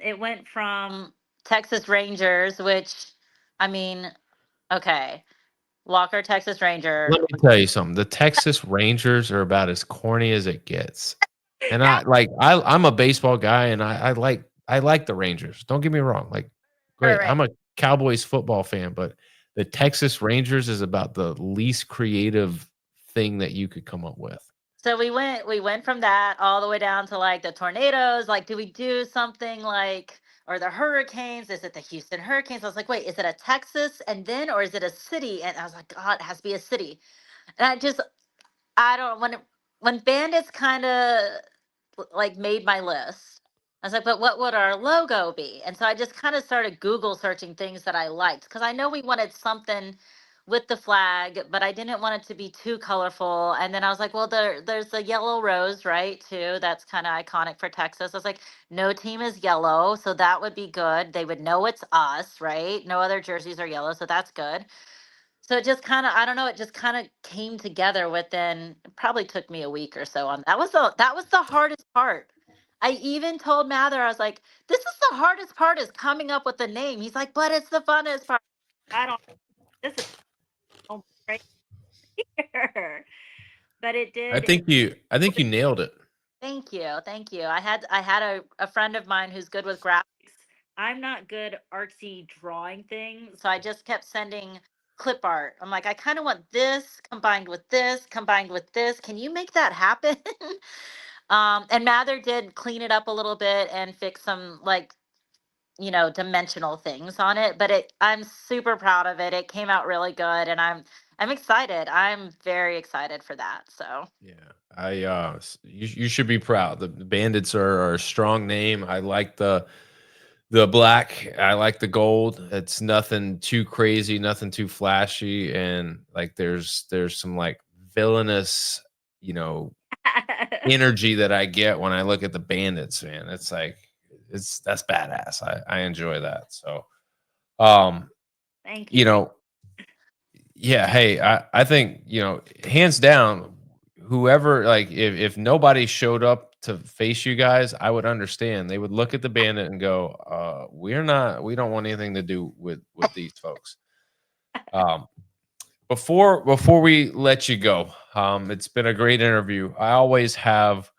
It went from Texas Rangers, which I mean, okay, Walker, Texas Ranger. Let me tell you something. The Texas Rangers are about as corny as it gets. And That I'm a baseball guy and I like the Rangers. Don't get me wrong. Like, great. right. I'm a Cowboys football fan, but the Texas Rangers is about the least creative thing that you could come up with. So we went from that all the way down to like the tornadoes. Like, do we do something like or the hurricanes? Is it the Houston Hurricanes? I was like, wait, is it a Texas and then or is it a city? And I was like, God, it has to be a city. And I don't when Bandits kind of like made my list. I was like, but what would our logo be? And so I just kind of started Google searching things that I liked because I know we wanted something with the flag, but I didn't want it to be too colorful. And then I was like, well, there's the yellow rose, right? Too. That's kind of iconic for Texas. I was like, no team is yellow, so that would be good. They would know it's us, right? No other jerseys are yellow, so that's good. So it just kind of, I don't know, it just kind of came together within, it probably took me a week or so on that was the hardest part. I even told Mather, I was like, this is the hardest part is coming up with the name. He's like, but it's the funnest part. I don't, this is so right here. But it I did. think you nailed it. Thank you. Thank you. I had a friend of mine who's good with graphics. I'm not good artsy drawing things. So I just kept sending clip art. I'm like, I kind of want this combined with this, combined with this. Can you make that happen? And Mather did clean it up a little bit and fix some like, dimensional things on it. But I'm super proud of it. It came out really good and I'm excited. I'm very excited for that. So Yeah. You should be proud. The Bandits are a strong name. I like the black, I like the gold. It's nothing too crazy, nothing too flashy, and, like, there's some, like, villainous, you know, energy that I get when I look at the Bandits, man. It's like that's badass. I enjoy that, so, um, thank you. you Thank know yeah, hey, I think, hands down, whoever like, if nobody showed up to face you guys, I would understand. They would look at the bandit and go, we don't want anything to do with these folks." Um, before we let you go, it's been a great interview. I always have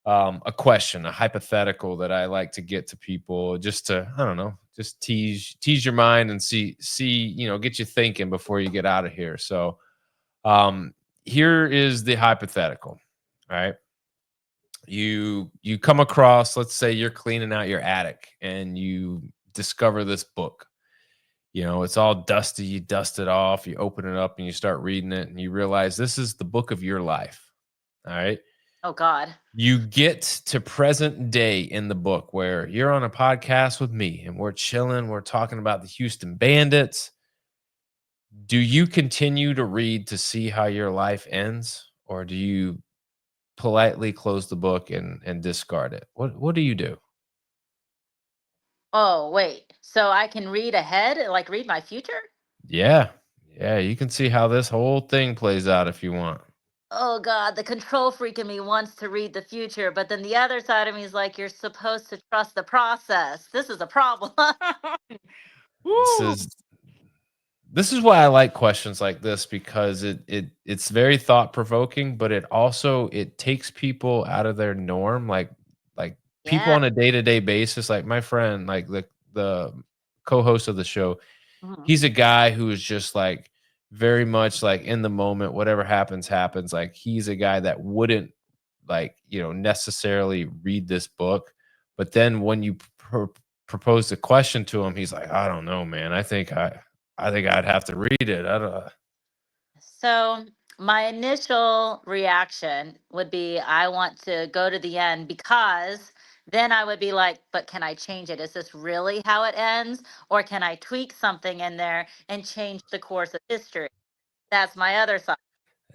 a question, a hypothetical that I like to get to people just to, I don't know, just tease your mind and see, get you thinking before you get out of here. So, here is the hypothetical. All right. You come across, let's say you're cleaning out your attic and you discover this book. It's all dusty, you dust it off, you open it up and you start reading it and you realize this is the book of your life. All right. Oh God. You get to present day in the book where you're on a podcast with me and we're chilling, we're talking about the Houston Bandits. Do you continue to read to see how your life ends, or do you politely close the book and discard it? What do you do? Oh, wait. So I can read ahead, like read my future? Yeah. Yeah, you can see how this whole thing plays out if you want. Oh God, the control freak in me wants to read the future, but then the other side of me is like, you're supposed to trust the process. This is a problem. This Woo! is this is why I like questions like this because it's very thought provoking, but it takes people out of their norm, like people Yeah. on a day to day basis. Like my friend, like the co-host of the show, Mhm. he's a guy who is just like very much like in the moment, whatever happens, happens. Like he's a guy that wouldn't like, necessarily read this book. But then when you propose the question to him, he's like, I don't know, man. I think I'd have to read it. I don't So my initial reaction would be, I want to go to the end, because then I would be like, but can I change it? Is this really how it ends? Or can I tweak something in there and change the course of history? That's my other side.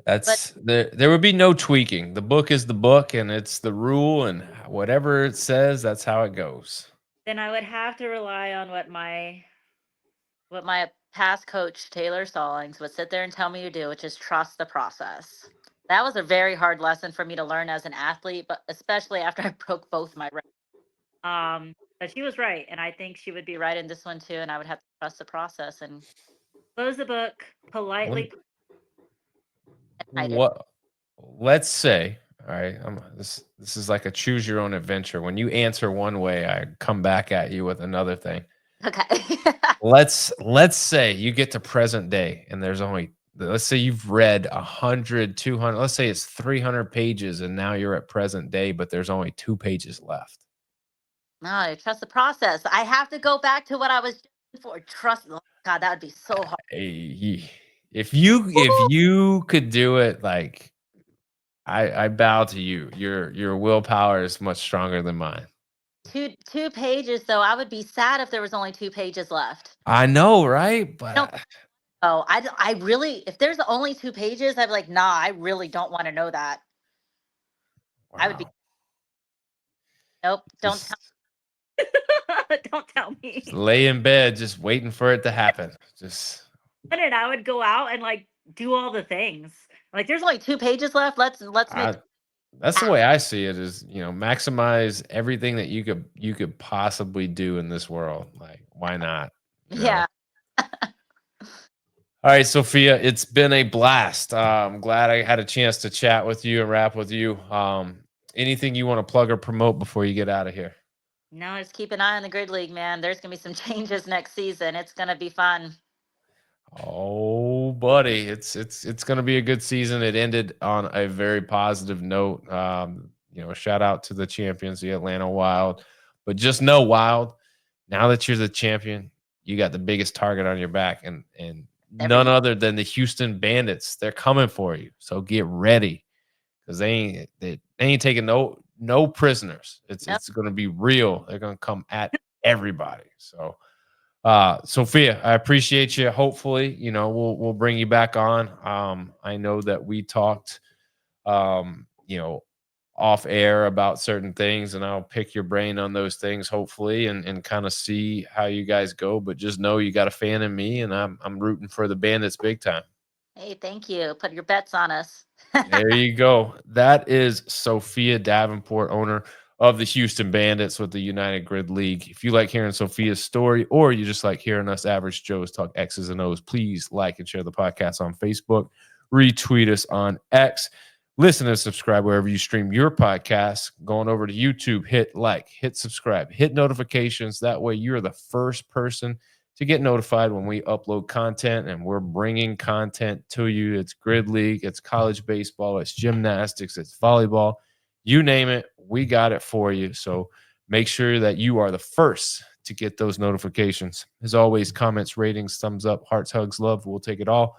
But there would be no tweaking. The book is the book and it's the rule and whatever it says, that's how it goes. then I would have to rely on what my past coach Taylor Stallings would sit there and tell me to do, which is trust the process. That was a very hard lesson for me to learn as an athlete, but especially after I broke both my ribs. But she was right, and I think she would be right in this one too. And I would have to trust the process and close the book When politely. I did. what let's say, all right, this is like a choose your own adventure. When you answer one way, I come back at you with another thing. Okay. Let's say you get to present day and there's only let's say you've read 100, 200. Let's say it's 300 pages and now you're at present day, but there's only 2 pages left. No, I trust the process. I have to go back to what I was doing for. Trust. Oh, God, that would be so hard. Hey, if you could do it, like I bow to you. Your willpower is much stronger than mine. Two pages though. I would be sad if there was only 2 pages left. I know, right? But I don't. Oh, I really. If there's only 2 pages, I'd be like, nah. I really don't want to know that. I would be. wow. Nope. Don't tell. Just Don't tell just me. lay in bed just waiting for it to happen. Just And I would go out and like do all the things. Like, there's only 2 pages left. Let's make. I that's the way I see it is, maximize everything that you could possibly do in this world. Like, why not? You know? Yeah. All right, Sophia, it's been a blast. I'm glad I had a chance to chat with you and rap with you. Anything you want to plug or promote before you get out of here? No, just keep an eye on the grid league, man. There's gonna be some changes next season. It's gonna be fun. Oh, buddy, it's going to be a good season. It ended on a very positive note. Shout out to the champions, the Atlanta Wild. But just know, Wild, now that you're the champion, you got the biggest target on your back, and Every none other than the Houston Bandits. They're coming for you, so get ready because they ain't taking no prisoners. It's no, it's going to be real. They're going to come at everybody. So. Sophia, I appreciate you. Hopefully, we'll bring you back on. I know that we talked, um, you know, off air about certain things, and I'll pick your brain on those things, hopefully, and kind of see how you guys go. But just know you got a fan in me, and I'm rooting for the Bandits big time. hey, thank you. Put your bets on us. There you go. That is Sophia Davenport, owner of the Houston Bandits with the United Grid League. If you like hearing Sophia's story or you just like hearing us average Joes talk X's and O's, please like and share the podcast on Facebook, retweet us on X, listen and subscribe wherever you stream your podcasts. Going over to YouTube, hit like, hit subscribe, hit notifications. That way you're the first person to get notified when we upload content, and we're bringing content to you. It's grid league, it's college baseball, it's gymnastics, it's volleyball, you name it, we got it for you. So make sure that you are the first to get those notifications. As always, comments, ratings, thumbs up, hearts, hugs, love, we'll take it all.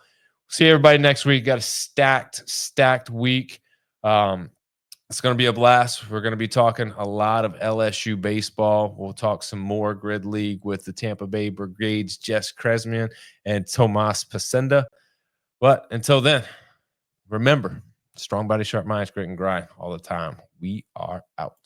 See everybody next week. Got a stacked week. It's going to be a blast. We're going to be talking a lot of LSU baseball. We'll talk some more grid league with the Tampa Bay Brigade's Jess Kresmian and Tomas Pasenda. But until then, remember, strong body, sharp minds, grit and grind all the time. We are out.